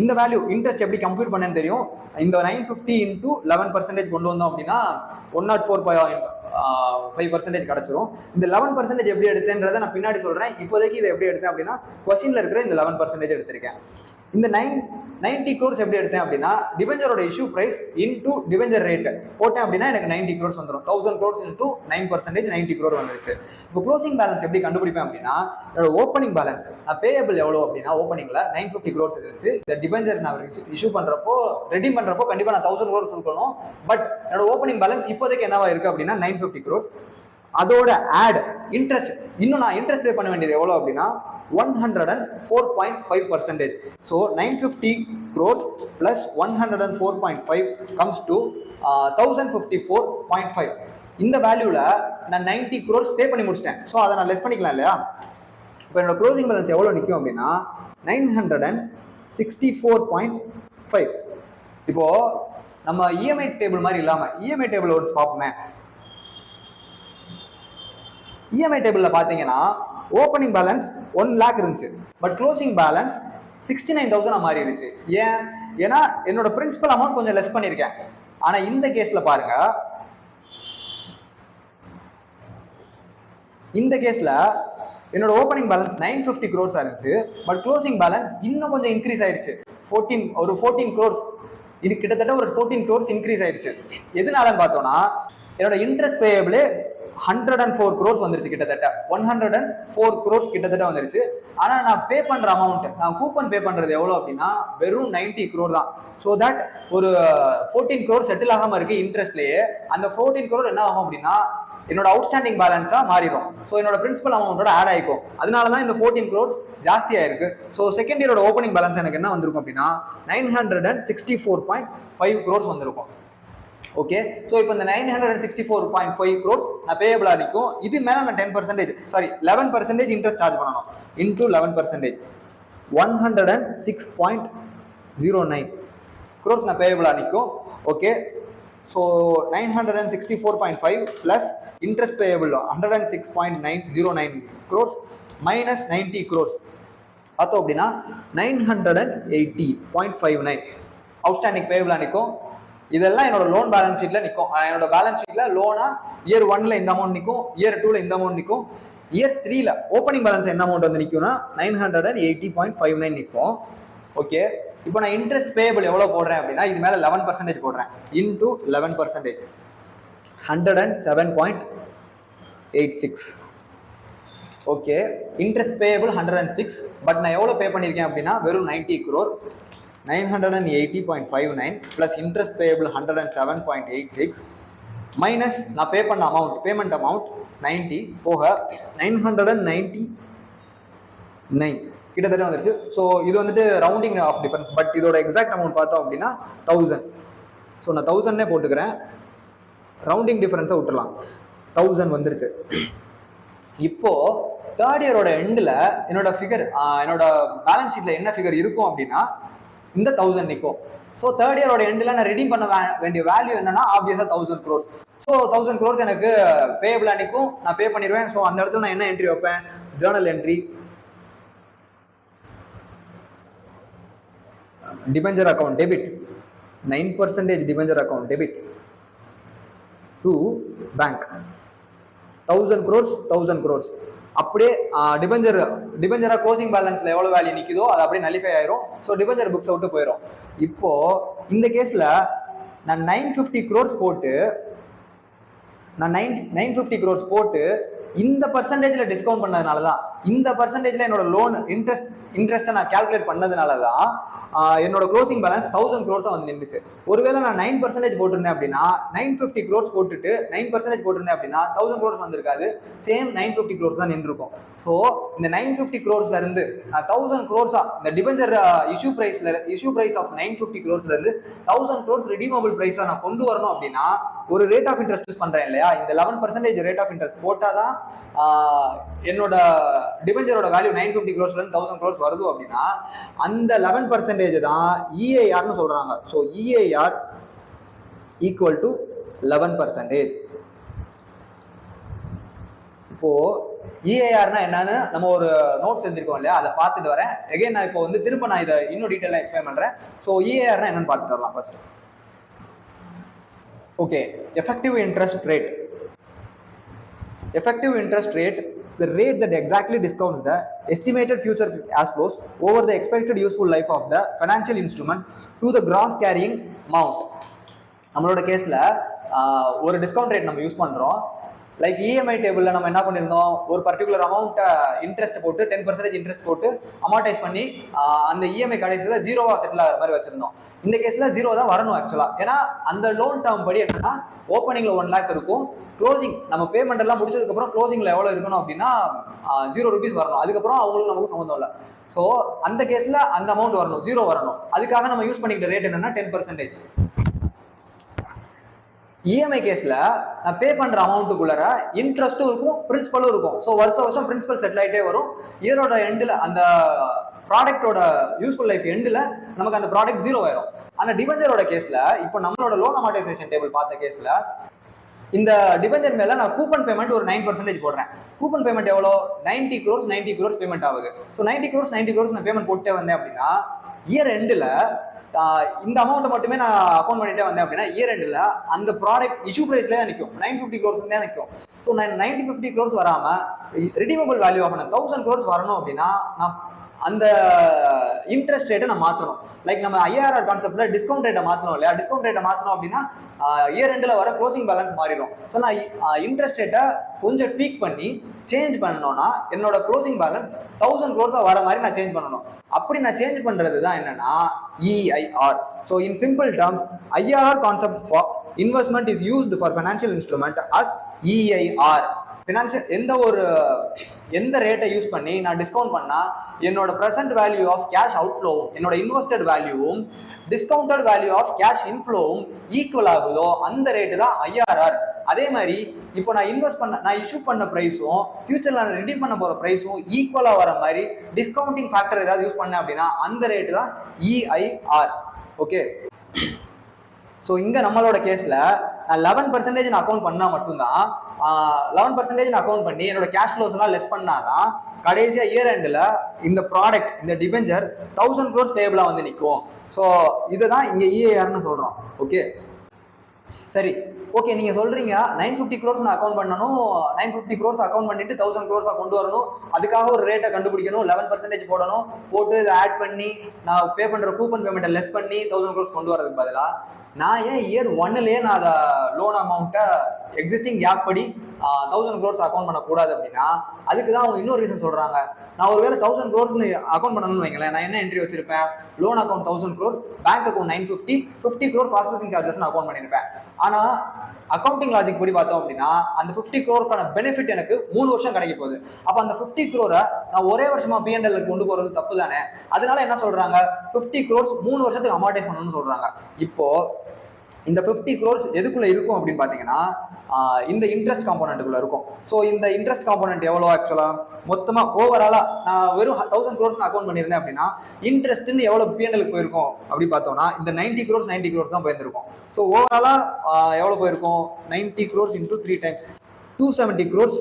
இந்த வேல்யூ இன்ட்ரெஸ்ட் எப்படி கம்ப்யூட் பண்ணேன்னு தெரியும். இந்த 950 into 11% கொண்டு வந்தோம் அப்படின்னா 104.5% கிடைச்சிரும். இந்த 11% எப்படி எடுத்தேன்றதை நான் பின்னாடி சொல்றேன். இப்போதைக்கு இதை எப்படி எடுத்தேன் அப்படின்னா கொஸ்டின்ல இருக்கிற இந்த 11% எடுத்திருக்கேன். இந்த 90 crores எப்படி எடுத்தேன் அப்படின்னா டிபெஞ்சரோட issue price into debenture rate போட்டேன் அப்படின்னா எனக்கு 90 crores வந்துடும். 1000 crores into 9% 90 crore வந்துருச்சு. இப்போ க்ளோசிங் பேலன்ஸ் எப்படி கண்டுபிடிப்பேன் அப்படின்னா, என்னோட ஓப்பனிங் பேலன்ஸ் நான் பேயபிள் எவ்வளோ அப்படின்னா ஓப்பனிங்ல 950 crores இருந்துச்சு. இந்த டிபெஞ்சர் நான் இஷ்யூ பண்றப்போ ரெடீம் பண்றப்போ கண்டிப்பா நான் 1000 crores கொடுக்கணும். பட் என்னோட ஓப்பனிங் பேலன்ஸ் இப்போதைக்கு என்னவா இருக்கு அப்படின்னா 950 crores. அதோட ஆட் இன்ட்ரெஸ்ட் இன்னும் நான் இன்ட்ரெஸ்ட் பே பண்ண வேண்டியது எவ்வளோ அப்படின்னா 104.5%. So 950 crores plus 104.5 comes to 1054.5. இந்த வேல்யூல நான் 90 crores பே பண்ணி முடிச்சிட்டேன். ஸோ அதை நான் லெஸ் பண்ணிக்கலாம் இல்லையா? இப்போ என்னோட க்ளோசிங் பேலன்ஸ் எவ்வளோ நிற்கும் அப்படின்னா 964.5. இப்போ நம்ம இஎம்ஐ டேபிள் மாதிரி இல்லாம இஎம்ஐ டேபிள் ஒரு பார்ப்போமே. இஎம்ஐ டேபிளில் பார்த்தீங்கன்னா ஓப்பனிங் பேலன்ஸ் 1 lakh இருந்துச்சு. பட் க்ளோசிங் பேலன்ஸ் 69,000 மாறிடுச்சு. ஏன்னா என்னோட பிரின்சிபல் அமௌண்ட் கொஞ்சம் லெஸ் பண்ணியிருக்கேன். ஆனா இந்த கேஸ்ல பாருங்க, இந்த கேஸ்ல என்னோட ஓப்பனிங் பேலன்ஸ் 950 crores இருந்துச்சு. பட் க்ளோசிங் பேலன்ஸ் இன்னும் கொஞ்சம் இன்க்ரீஸ் ஆயிடுச்சு. 14 crores. இது கிட்டத்தட்ட ஒரு 14 crores இன்க்ரீஸ் ஆயிடுச்சு. எதுனாலன்னு பார்த்தோம்னா என்னோட இன்ட்ரெஸ்ட் பேயபிள் 104 crores வந்துருச்சு. கிட்டத்தட்ட 104 crores கிட்டத்தட்ட வந்துருச்சு. ஆனா நான் பே பண்ற அமௌண்ட் நான் கூப்பன் பே பண்றது எவ்வளவு அப்படின்னா வெறும் 90 crore தான். ஸோ தட் ஒரு 14 crores செட்டில் ஆகாம இருக்கு இன்ட்ரெஸ்ட்லயே. அந்த 14 crore என்ன ஆகும் அப்படின்னா என்னோட அவுட்ஸ்டாண்டிங் பேலன்ஸா மாறிடும். ஸோ என்னோட பிரின்சிபல் அமௌண்டோட ஆட் ஆயிக்கும். அதனாலதான் இந்த 14 crores ஜாஸ்தியா இருக்கு. ஸோ செகண்ட் இயரோட ஓப்பனிங் பேலன்ஸ் எனக்கு என்ன வந்திருக்கும் அப்படின்னா 964.5 crores வந்திருக்கும். ஓகே, ஸோ இப்போ இந்த 964.5 crores நான் பேயபிளா இருக்கும். இது மேல நான் 10% 11% இன்ட்ரெஸ்ட் சார்ஜ் பண்ணணும். இன்டூ 11% 106.09 crores நான் பேயபிளா நிற்கும். Okay, so 964.5 plus interest payable 106.909 crores minus 90 crores பார்த்தோம் அப்படின்னா 980.59 அவுட்ஸ்டாண்டிங் பேயபிளா நிற்கும். இதெல்லாம் என்னோட லோன் பேலன்ஸ் ஷீட்ல நிற்கும். என்னோட பேலன்ஸ் ஷீட்ல லோனா இயர் 1ல இந்த அமௌண்ட் நிற்கும், இயர் 2ல இந்த அமௌண்ட் நிற்கும், இயர் 3ல ஓப்பனிங் பேலன்ஸ் என்ன அமௌண்ட் வந்து நிற்கும்னா 980.59 நிற்கும். ஓகே, இப்போ நான் இன்ட்ரெஸ்ட் பேயபிள் எவ்வளவு போடுறேன் அப்படின்னா இது மேல 11% போடுறேன். Into 11% 107.86. Okay, interest payable 106. But நான் எவ்வளவு பே பண்ணிருக்கேன் அப்படின்னா வெறும் 90 crore. 980.59 plus interest payable 107.86 minus நான் பே பண்ண அமௌண்ட் பேமெண்ட் அமௌண்ட் 90 போக 999 கிட்டத்தட்ட வந்துருச்சு. ஸோ இது வந்துட்டு ரவுண்டிங் ஆஃப் டிஃபரன்ஸ். பட் இதோட எக்ஸாக்ட் அமௌண்ட் பார்த்தோம் அப்படின்னா 1000. ஸோ நான் 1000 போட்டுக்கிறேன். ரவுண்டிங் டிஃபரன்ஸை விட்டுறலாம். 1000 வந்துருச்சு. இப்போ தேர்ட் இயரோட எண்டில் என்னோட ஃபிகர் என்னோட பேலன்ஸ் ஷீட்ல என்ன ஃபிகர் இருக்கும் அப்படின்னா இந்த 1000 நிற்கும். ஸோ தேர்ட் இயரோட எண்டில் நான் ரெடீம் பண்ண வேண்டிய வேல்யூ என்னன்னா ஆப்வியஸா 1000 crores. ஸோ 1000 crores எனக்கு பேபிளா நிற்கும், நான் பே பண்ணிடுவேன். ஸோ அந்த இடத்துல நான் என்ன என்ட்ரி வைப்பேன், Journal entry debenture account debit 9% debenture account debit to bank 1000 crores அப்படியே டிபெஞ்சரா க்ளோசிங் பேலன்ஸ்ல எவ்வளவு வேல்யூ நிக்குதோ அது அப்படியே நலிஃபை ஆயிரும். ஸோ டிபெஞ்சர் புக்ஸ் விட்டு போயிடும். இப்போ இந்த கேஸ்ல நான் 950 crores போட்டு இந்த பர்சன்டேஜ்ல டிஸ்கவுண்ட் பண்ணதுனாலதான், இந்த பர்சன்டேஜ்ல என்னோட லோன் இன்ட்ரெஸ்ட்டை நான் கால்குலேட் பண்ணதுனாலதான் என்னோட க்ளோசிங் பேலன்ஸ் 1000 crores வந்து நின்றுச்சு. ஒருவேளை நான் 9% போட்டிருந்தேன் அப்படின்னா 950 crores போட்டுட்டு 9% போட்டிருந்தேன் அப்படின்னா 1000 crores வந்திருக்காது, சேம் 950 crores தான் நின்றுருக்கும். ஸோ இந்த 950 crores இருந்து 1000 crores இந்த debenture issue price of 950 crores இருந்து 1000 crores ரிடீமபிள் பிரைஸா நான் கொண்டு வரணும் அப்படின்னா ஒரு ரேட் ஆஃப் இன்ட்ரெஸ்ட் யூஸ் பண்றேன் இல்லையா, இந்த 11% ரேட் ஆஃப் இன்ட்ரெஸ்ட் போட்டாதான் என்னோட டிபெஞ்சரோட வேல்யூ 950 crores 1000 crores வருது அப்படின்னா அந்த 11% தான் EIRனு சொல்றாங்க. So EIR equal to 11%. இப்போ EIRனா என்னன்னு நம்ம ஒரு நோட்ஸ் எழுதிருக்கோம் இல்லையா, அதை பார்த்துட்டு வரேன். எகைன் நான் இப்போ வந்து திரும்ப நான் இதை இன்னும் டீட்டெயிலாக எக்ஸ்பிளைன் பண்றேன். ஸோ EIRனா என்னன்னு பார்த்துட்டு வரலாம் first. Okay, effective interest rate. Effective interest rate is the rate that exactly discounts the estimated future cash flows over the expected useful life of the financial instrument to the gross carrying amount. நம்மளோட கேஸ்ல ஒரு discount rate நம்ம use பண்றோம். Like EMI டேபிள்ல நம்ம என்ன பண்ணிருந்தோம், ஒரு பர்டிகுலர் அமௌண்ட் இன்ட்ரெஸ்ட் போட்டு 10% இன்ட்ரெஸ்ட் போட்டு அமௌண்டைஸ் பண்ணி அந்த இஎம்ஐ கடைசியில ஜீரோவா செட்டில் ஆகிற மாதிரி வச்சிருந்தோம். இந்த கேஸ்ல ஜீரோ தான் வரணும் ஆக்சுவலா. ஏன்னா அந்த லோன் டேர்ம் படி என்னன்னா ஓப்பனிங்ல 1 lakh இருக்கும், க்ளோசிங் நம்ம பேமெண்ட் எல்லாம் முடிச்சதுக்கு அப்புறம் க்ளோசிங்ல எவ்வளவு இருக்கணும் அப்படின்னா 0 rupees வரணும். அதுக்கப்புறம் அவங்களுக்கு நமக்கு சம்மந்தம் இல்லை. ஸோ அந்த கேஸ்ல அந்த அமௌண்ட் வரணும், 0 வரணும். அதுக்காக நம்ம யூஸ் பண்ணிக்கிட்ட ரேட் என்னன்னா 10%. இஎம்ஐ கேஸ்ல நான் பே பண்ற அமௌண்ட்டுக்குள்ள இன்ட்ரெஸ்ட்டும் இருக்கும், பிரின்சிபலும் இருக்கும். ஸோ வருஷம் பிரின்சிபல் செட்டில் ஆகிட்டே வரும். இயரோட எண்டில் அந்த ப்ராடக்டோட யூஸ்ஃபுல் லைஃப் எண்டில் நமக்கு அந்த ப்ராடக்ட் 0 ஆயிரும். ஆனா டிபெஞ்சரோட கேஸ்ல இப்போ நம்மளோட லோன் அமார்டைசேஷன் டேபிள் பார்த்த கேஸ்ல இந்த டிபெஞ்சர் மேல நான் கூப்பன் பேமெண்ட் ஒரு 9% போடுறேன். கூப்பன் பேமெண்ட் எவ்வளோ, 90 crores பேமெண்ட் ஆகுது. ஸோ 90 crores நான் பேமெண்ட் போட்டே வந்தேன் அப்படின்னா இயர் எண்டில் இந்த அமௌண்ட்டை மட்டுமே நான் அக்கௌண்ட் பண்ணிட்டே வந்தேன் அப்படின்னா இயர் எண்டில் அந்த ப்ராடக்ட் இஷ்யூ பிரைஸ்லேயே தான் நிற்கும், 950 crores தான் நிற்கும். ஸோ 950 crores வராம ரிடீமபிள் வேல்யூ ஆஃப் 1000 crores வரணும் அப்படின்னா நான் அந்த இன்ட்ரெஸ்ட் ரேட்டை நான் மாற்றணும். லைக் நம்ம IRR கான்செப்ட்ல டிஸ்கவுண்ட் ரேட்டை மாற்றணும் இல்லையா, டிஸ்கவுண்ட் ரேட்டை மாற்றணும் அப்படின்னா இயர் எண்டில் வர க்ளோசிங் பேலன்ஸ் மாறிடும். ஸோ நான் இன்ட்ரெஸ்ட் ரேட்டை கொஞ்சம் ட்வீக் பண்ணி சேஞ்ச் பண்ணணும்னா என்னோட க்ளோசிங் பேலன்ஸ் 1000 crores வர மாதிரி நான் சேஞ்ச் பண்ணணும். அப்படி நான் சேஞ்ச் பண்றது தான் என்னன்னா EIR. So in simple terms IRR concept for investment is used for financial instrument as EIR. எந்த ரேட்டை யூஸ் பண்ணி நான் டிஸ்கவுண்ட் பண்ணா என்னோட பிரசன்ட் வேல்யூ ஆஃப் கேஷ் அவுட்ஃப்ளோவும் என்னோட இன்வெஸ்டட் வேல்யூவும் டிஸ்கவுண்டட் வேல்யூ ஆஃப் கேஷ் இன்ஃப்ளோவும் ஈக்குவல் ஆகுதோ அந்த ரேட்டு தான் IRR. அதே மாதிரி இப்போ நான் இஷ்யூ பண்ண ப்ரைஸும் ஃபியூச்சர்ல நான் ரெடீம் பண்ண போற ப்ரைஸும் ஈக்குவலா வர மாதிரி டிஸ்கவுண்டிங் ஃபேக்டர் ஏதாவது யூஸ் பண்ணேன் அப்படின்னா அந்த ரேட்டு தான் EIR. ஓகே, ஸோ இங்க நம்மளோட கேஸ்ல 11% நான் அக்கௌண்ட் பண்ணா மட்டும்தான் 11% நான் அக்கௌண்ட் பண்ணி என்னோட கேஷ் ஃப்ளோஸ் எல்லாம் லெஸ் பண்ணாதான் கடைசியா இயர் எண்டில் இந்த ப்ராடக்ட் இந்த டிபெஞ்சர் 1000 crores பேபிளா வந்து நிற்கும். ஸோ இதுதான் இங்க EIRனு சொல்றோம். ஓகே சரி, ஓகே நீங்க சொல்றீங்க 950 crores நான் அக்கௌண்ட் பண்ணணும், 950 crores அக்கௌண்ட் பண்ணிட்டு 1000 crores கொண்டு வரணும், அதுக்காக ஒரு ரேட்டை கண்டுபிடிக்கணும், 11% போடணும், போட்டு இதை ஆட் பண்ணி நான் பே பண்ற கூப்பன் பேமெண்ட்டை லெஸ் பண்ணி 1000 crores கொண்டு வரதுக்கு பதிலா நான் ஏன் இயர் 1லயே நான் அதை லோன் அமௌண்ட்டை எக்ஸிஸ்டிங் கேப் படி 1000 crores அக்கௌண்ட் பண்ணக்கூடாது அப்படின்னா அதுக்கு தான் அவங்க இன்னொரு ரீசன் சொல்றாங்க. நான் ஒருவேளை 1000 crores அக்கௌண்ட் பண்ணணும்னு வைங்களேன், நான் என்ன என்ட்ரி வச்சிருப்பேன், loan account 1000 crores, bank account 950 crore processing charges நான் அக்கௌண்ட் பண்ணிருப்பேன். ஆனா அக்கௌண்டிங் லாஜிக் படி பார்த்தோம் அப்படின்னா அந்த 50 crore பெனிஃபிட் எனக்கு 3 வருஷம் கிடைக்க போகுது. அப்ப அந்த 50 crore நான் ஒரே வருஷமா P&L கொண்டு போறது தப்பு தானே. அதனால என்ன சொல்றாங்க, 50 crores 3 வருஷத்துக்கு அமார்டைஸ் பண்ணணும்னு சொல்றாங்க. இப்போ இந்த 50 crores எதுக்குள்ள இருக்கும் அப்படின்னு பாத்தீங்கன்னா இந்த இன்ட்ரெஸ்ட் காம்போனன்ட்டுக்குள்ள இருக்கும். ஸோ இந்த இன்ட்ரெஸ்ட் காம்போனன்ட் எவ்வளோ ஆக்சுவலா மொத்தமா ஓவராலா நான் வெறும் 1000 crores அக்கௌண்ட் பண்ணியிருந்தேன் அப்படின்னா இன்ட்ரெஸ்ட்னு எவ்வளவு பிஎன்எலுக்கு போயிருக்கும் அப்படி பார்த்தோம்னா இந்த 90 crores தான் போயிருக்கும். ஸோ ஓவராலா எவ்வளவு போயிருக்கும் 90 crores into 3 times 270 crores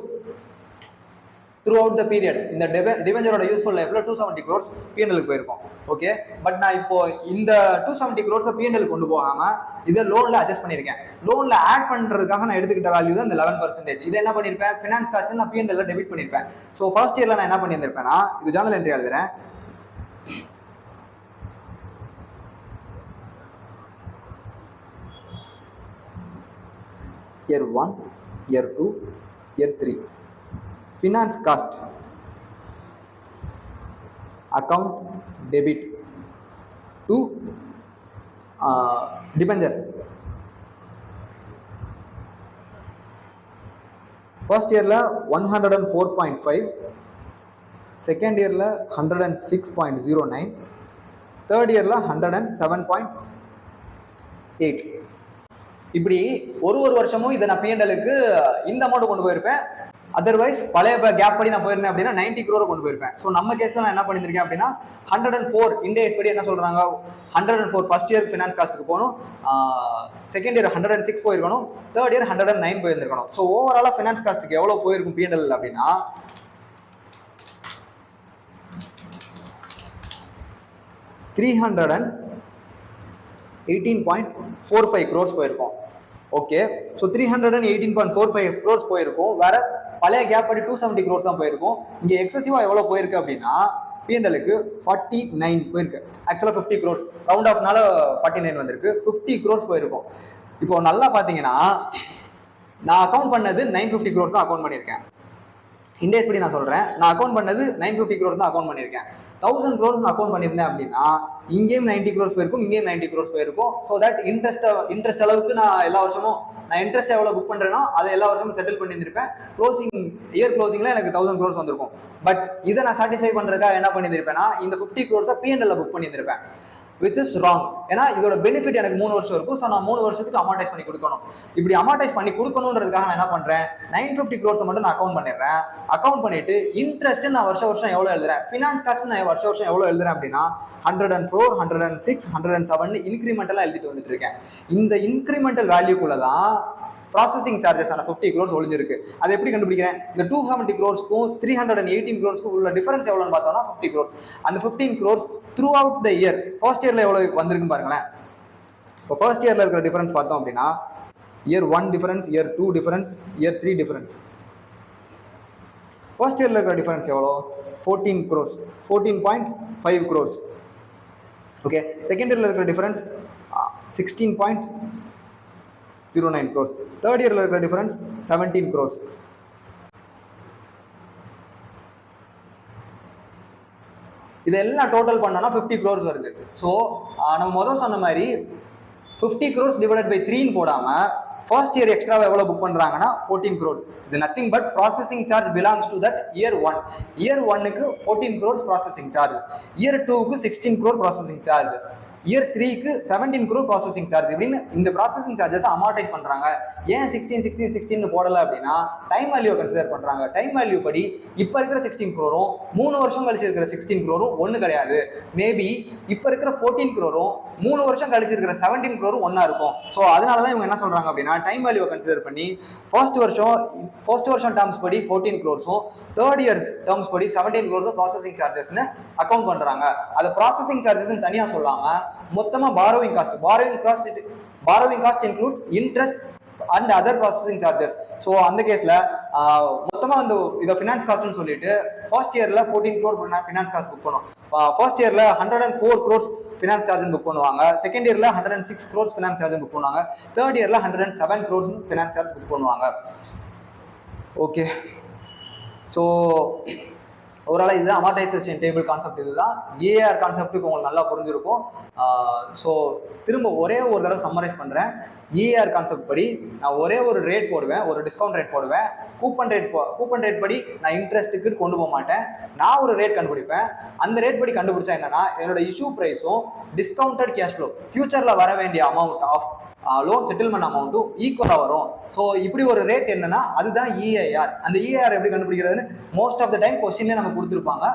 throughout the period. இந்த டிபெஞ்சரோட யூஸ்ஃபுல் லைஃப்ல 270 crores பிஎன்எலுக்கு போயிருக்கும். ஓகே, பட் நான் இப்போ இந்த 270 crores பிஎன்எல் கொண்டு போகாம இதை லோன்ல அட்ஜஸ்ட் பண்ணிருக்கேன். லோன்ல ஆட் பண்றதுக்காக நான் எடுத்துக்கிட்ட வேல்யூ தான் இந்த 11%. இதை என்ன பண்ணிருப்பேன், ஃபினான்ஸ் காஸ்ட் நான் பிஎன்எல்ல டெபிட் பண்ணிருப்பேன். ஸோ ஃபர்ஸ்ட் இயர்ல நான் என்ன பண்ணியிருப்பேன்னா இது ஜர்னல் என்ட்ரி எழுதுறேன். year 1, year 2, year 3 finance cost account debit to debenture. First year la 104.5, second year la 106.09, third year la 107.8. இப்படி ஒரு வருஷமும் இதை நான் பிஎன்எலுக்கு இந்த அமௌண்ட் கொண்டு போயிருப்பேன். அதர்வைஸ் பழைய கேப் படி நான் போயிருந்தேன் அப்படின்னா 90 crore கொண்டு போயிருப்பேன். ஸோ நம்ம கேஸ்ல நான் என்ன பண்ணியிருக்கேன் அப்படின்னா 104 இண்டேஸ் படி என்ன சொல்றாங்க 104 ஃபர்ஸ்ட் இயர் ஃபினான்ஸ் காஸ்ட்டுக்கு போகணும், செகண்ட் இயர் 106 போயிருக்கணும், தேர்ட் இயர் 109 போயிருந்திருக்கணும். ஸோ ஓவராலா ஃபினான்ஸ் காஸ்ட்டுக்கு எவ்வளவு போயிருக்கும் பிஎன்எல் அப்படின்னா 318.45 crores போயிருக்கும். ஓகே, ஸோ 318.45 crores போயிருக்கும். வேற பழைய கேப் படி 270 crores தான் போயிருக்கும். இங்க எக்ஸசிவா எவ்வளவு போயிருக்கு அப்படின்னா பிஎன்எலுக்கு 49 போயிருக்கு. ஆக்சுவலா 50 crores ரவுண்ட் ஆஃப்னால 49 வந்திருக்கு. 50 crores போயிருக்கும். இப்போ நல்லா பாத்தீங்கன்னா நான் அக்கௌண்ட் பண்ணது 950 crores தான் அக்கௌண்ட் பண்ணியிருக்கேன். இண்டேஸ் படி நான் சொல்றேன், நான் அக்கௌண்ட் பண்ணது 950 crores தான் அக்கௌண்ட் பண்ணியிருக்கேன். 1000 crores நான் அக்கௌண்ட் பண்ணியிருந்தேன் அப்படின்னா இங்கேயும் 90 crores போயிருக்கும், இங்கேயும் 90 crores போயிருக்கும். ஸோ தட் இன்ட்ரெஸ்ட் அளவுக்கு நான் எல்லா வருஷமும் நான் இன்ட்ரெஸ்ட் எவ்வளவு புக் பண்றேனோ அதை எல்லா வருஷமும் செட்டில் பண்ணியிருந்திருப்பேன். இயர் க்ளோசிங்ல எனக்கு 1000 crores வந்திருக்கும். பட் இதை நான் சாட்டிஸ்ஃபை பண்றதுக்காக என்ன பண்ணியிருப்பேன்னா இந்த 50 crores பிஎன்எல்ல புக் பண்ணியிருந்திருப்பேன், விச் இஸ் ராங். ஏன்னா இதோட பெனிஃபிட் எனக்கு 3 வருஷம் இருக்கும். ஸோ நான் 3 வருஷத்துக்கு அமார்டைஸ் பண்ணி கொடுக்கணும். இப்படி அமார்டைஸ் பண்ணி கொடுக்கணுன்றதுக்காக நான் என்ன பண்றேன் 950 crores மட்டும் நான் அக்கௌண்ட் பண்ணிடுறேன். அக்கௌண்ட் பண்ணிட்டு இன்ட்ரெஸ்ட் நான் வருஷம் எவ்வளவு எழுதுறேன், ஃபினான்ஸ் காஸ்ட் நான் வருஷம் எவ்வளவு எழுதுறேன் அப்படின்னா 104, 106, 107 இன்க்ரிமெண்டலா எழுதிட்டு வந்துட்டு இருக்கேன். இந்த இன்க்ரிமெண்டல் வேல்யூக்குள்ளதான் ப்ராசஸிங் சார்ஜஸ் ஆன 50 crores ஒளிஞ்சிருக்கு. அதை எப்படி கண்டுபிடிக்கிறேன், இந்த 270 crores-க்கும் 318 crores-க்கும் உள்ள டிஃபரன்ஸ் எவ்வளோன்னு பார்த்தோம்னா 50 crores. அந்த 15 crores through out the year first இயர்ல எவ்வளவு வந்திருக்குன்னு பாருங்களேன். இப்போ ஃபர்ஸ்ட் இயர்ல இருக்கிற டிஃபரன்ஸ் பார்த்தோம் அப்படின்னா year 1 difference, year 2 difference, year 3 difference. First இயர்ல இருக்கிற டிஃபரன்ஸ் எவ்வளோ 14 crores, 14.5 crores. ஓகே, செகண்ட் இயர்ல இருக்கிற டிஃபரன்ஸ் 16.09 crores. தேர்ட் இயர்ல இருக்கிற டிஃபரன்ஸ் 17 crores. இதெல்லாம் டோட்டல் பண்ணோம்னா 50 crores வருது. ஸோ நம்ம முதல் சொன்ன மாதிரி 50 crores டிவைடட் பை 3 போடாம ஃபர்ஸ்ட் இயர் எக்ஸ்ட்ராவா எவ்வளவு புக் பண்றாங்கன்னா 14 crores. இது nothing but processing charge belongs to that year 1. Year 1க்கு 14 crores ப்ராசஸிங் சார்ஜ், இயர் 2க்கு 16 crore ப்ராசஸிங் சார்ஜ், இயர் 3க்கு 17 crore ப்ராசஸிங் சார்ஜ். இப்படின்னு இந்த ப்ராசஸிங் சார்ஜஸ் அமார்டைஸ் பண்றாங்க. ஏன் 16 போடல அப்படின்னா டைம் வேல்யூ கன்சிடர் பண்றாங்க. டைம் வேல்யூ படி இப்ப இருக்கிற 16 crore-ம் 3 வருஷம் கழிச்சு இருக்கிற 16 crore-ம் ஒண்ணு கிடையாது. மேபி இப்ப இருக்கிற 14 crore-ம் 3 வருஷம் கழிச்சு இருக்கிற 17 crore-ம் ஒண்ணா இருக்கும். ஸோ அதனாலதான் இவங்க என்ன சொல்றாங்க அப்படின்னா டைம் வேல்யூ கன்சிடர் பண்ணி ஃபர்ஸ்ட் வருஷம் டேர்ம்ஸ் படி 14 crores-ம் தேர்ட் இயர்ஸ் டேர்ம்ஸ் படி 17 crores ப்ராசஸிங் சார்ஜஸ்னு அக்கௌண்ட் பண்றாங்க. அதை ப்ராசஸிங் சார்ஜஸ் தனியா சொல்லாம மொத்தமா borrowing cost includes interest and other processing charges. So அந்த கேஸ்ல மொத்தமா அந்த இதை ஃபினான்ஸ் காஸ்ட்னு சொல்லிட்டு ஃபர்ஸ்ட் இயர்ல 14 crore ஃபினான்ஸ் காஸ்ட் புக் பண்ணுவோம். ஃபர்ஸ்ட் இயர்ல 104 crores ஃபினான்ஸ் சார்ஜ் புக் பண்ணுவாங்க. செகண்ட் இயர்ல 106 crores ஃபினான்ஸ் சார்ஜ் புக் பண்ணுவாங்க. தேர்ட் இயர்ல 107 crores ஃபினான்ஸ் சார்ஜ் புக் பண்ணுவாங்க. ஓகே, ஸோ ஓவரால் இது அமார்டைசேஷன் டேபிள் கான்செப்ட். இதுதான் ஏஆர் கான்செப்ட்டுக்கு உங்களுக்கு நல்லா புரிஞ்சிருக்கும். ஸோ திரும்ப ஒரே ஒரு தடவை சம்மரைஸ் பண்ணுறேன். ஏஆர் கான்செப்ட் படி நான் ஒரே ஒரு ரேட் போடுவேன், ஒரு டிஸ்கவுண்ட் ரேட் போடுவேன். கூப்பன் ரேட் படி நான் இன்ட்ரெஸ்ட்டுக்கு கொண்டு போக மாட்டேன். நான் ஒரு ரேட் கண்டுபிடிப்பேன். அந்த ரேட் படி கண்டுபிடிச்சா என்னன்னா என்னோட இஷ்யூ ப்ரைஸும் டிஸ்கவுண்டட் கேஷ் ஃப்ளோ ஃபியூச்சரில் வர வேண்டிய அமௌண்ட் ஆஃப் லோன் செட்டில்மெண்ட் அமௌண்ட்டும் ஈக்குவலாக வரும். ஸோ இப்படி ஒரு ரேட் என்னன்னா அதுதான் இஐஆர். அந்த இஐஆர் எப்படி கண்டுபிடிக்கிறதுன்னு மோஸ்ட் ஆஃப் த டைம் கொஸ்டின்லேயே நமக்கு கொடுத்துருப்பாங்க.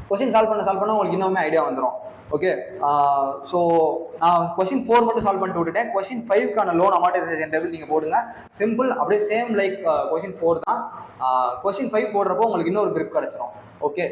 கொஸ்டின் சால்வ் பண்ண உங்களுக்கு இன்னுமே ஐடியா வந்துடும். ஓகே, ஸோ நான் கொஸ்டின் 4 மட்டும் சால்வ் பண்ணிட்டு விட்டுட்டேன். கொஸ்டின் 5க்கான லோன் அமார்டைசேஷன் டேபிள் நீங்கள் போடுங்க. சிம்பிள், அப்படியே சேம் லைக் கொஸ்டின் 4 தான். கொஸ்டின் 5 போடுறப்போ உங்களுக்கு இன்னொரு grip கிடைச்சிரும். ஓகே,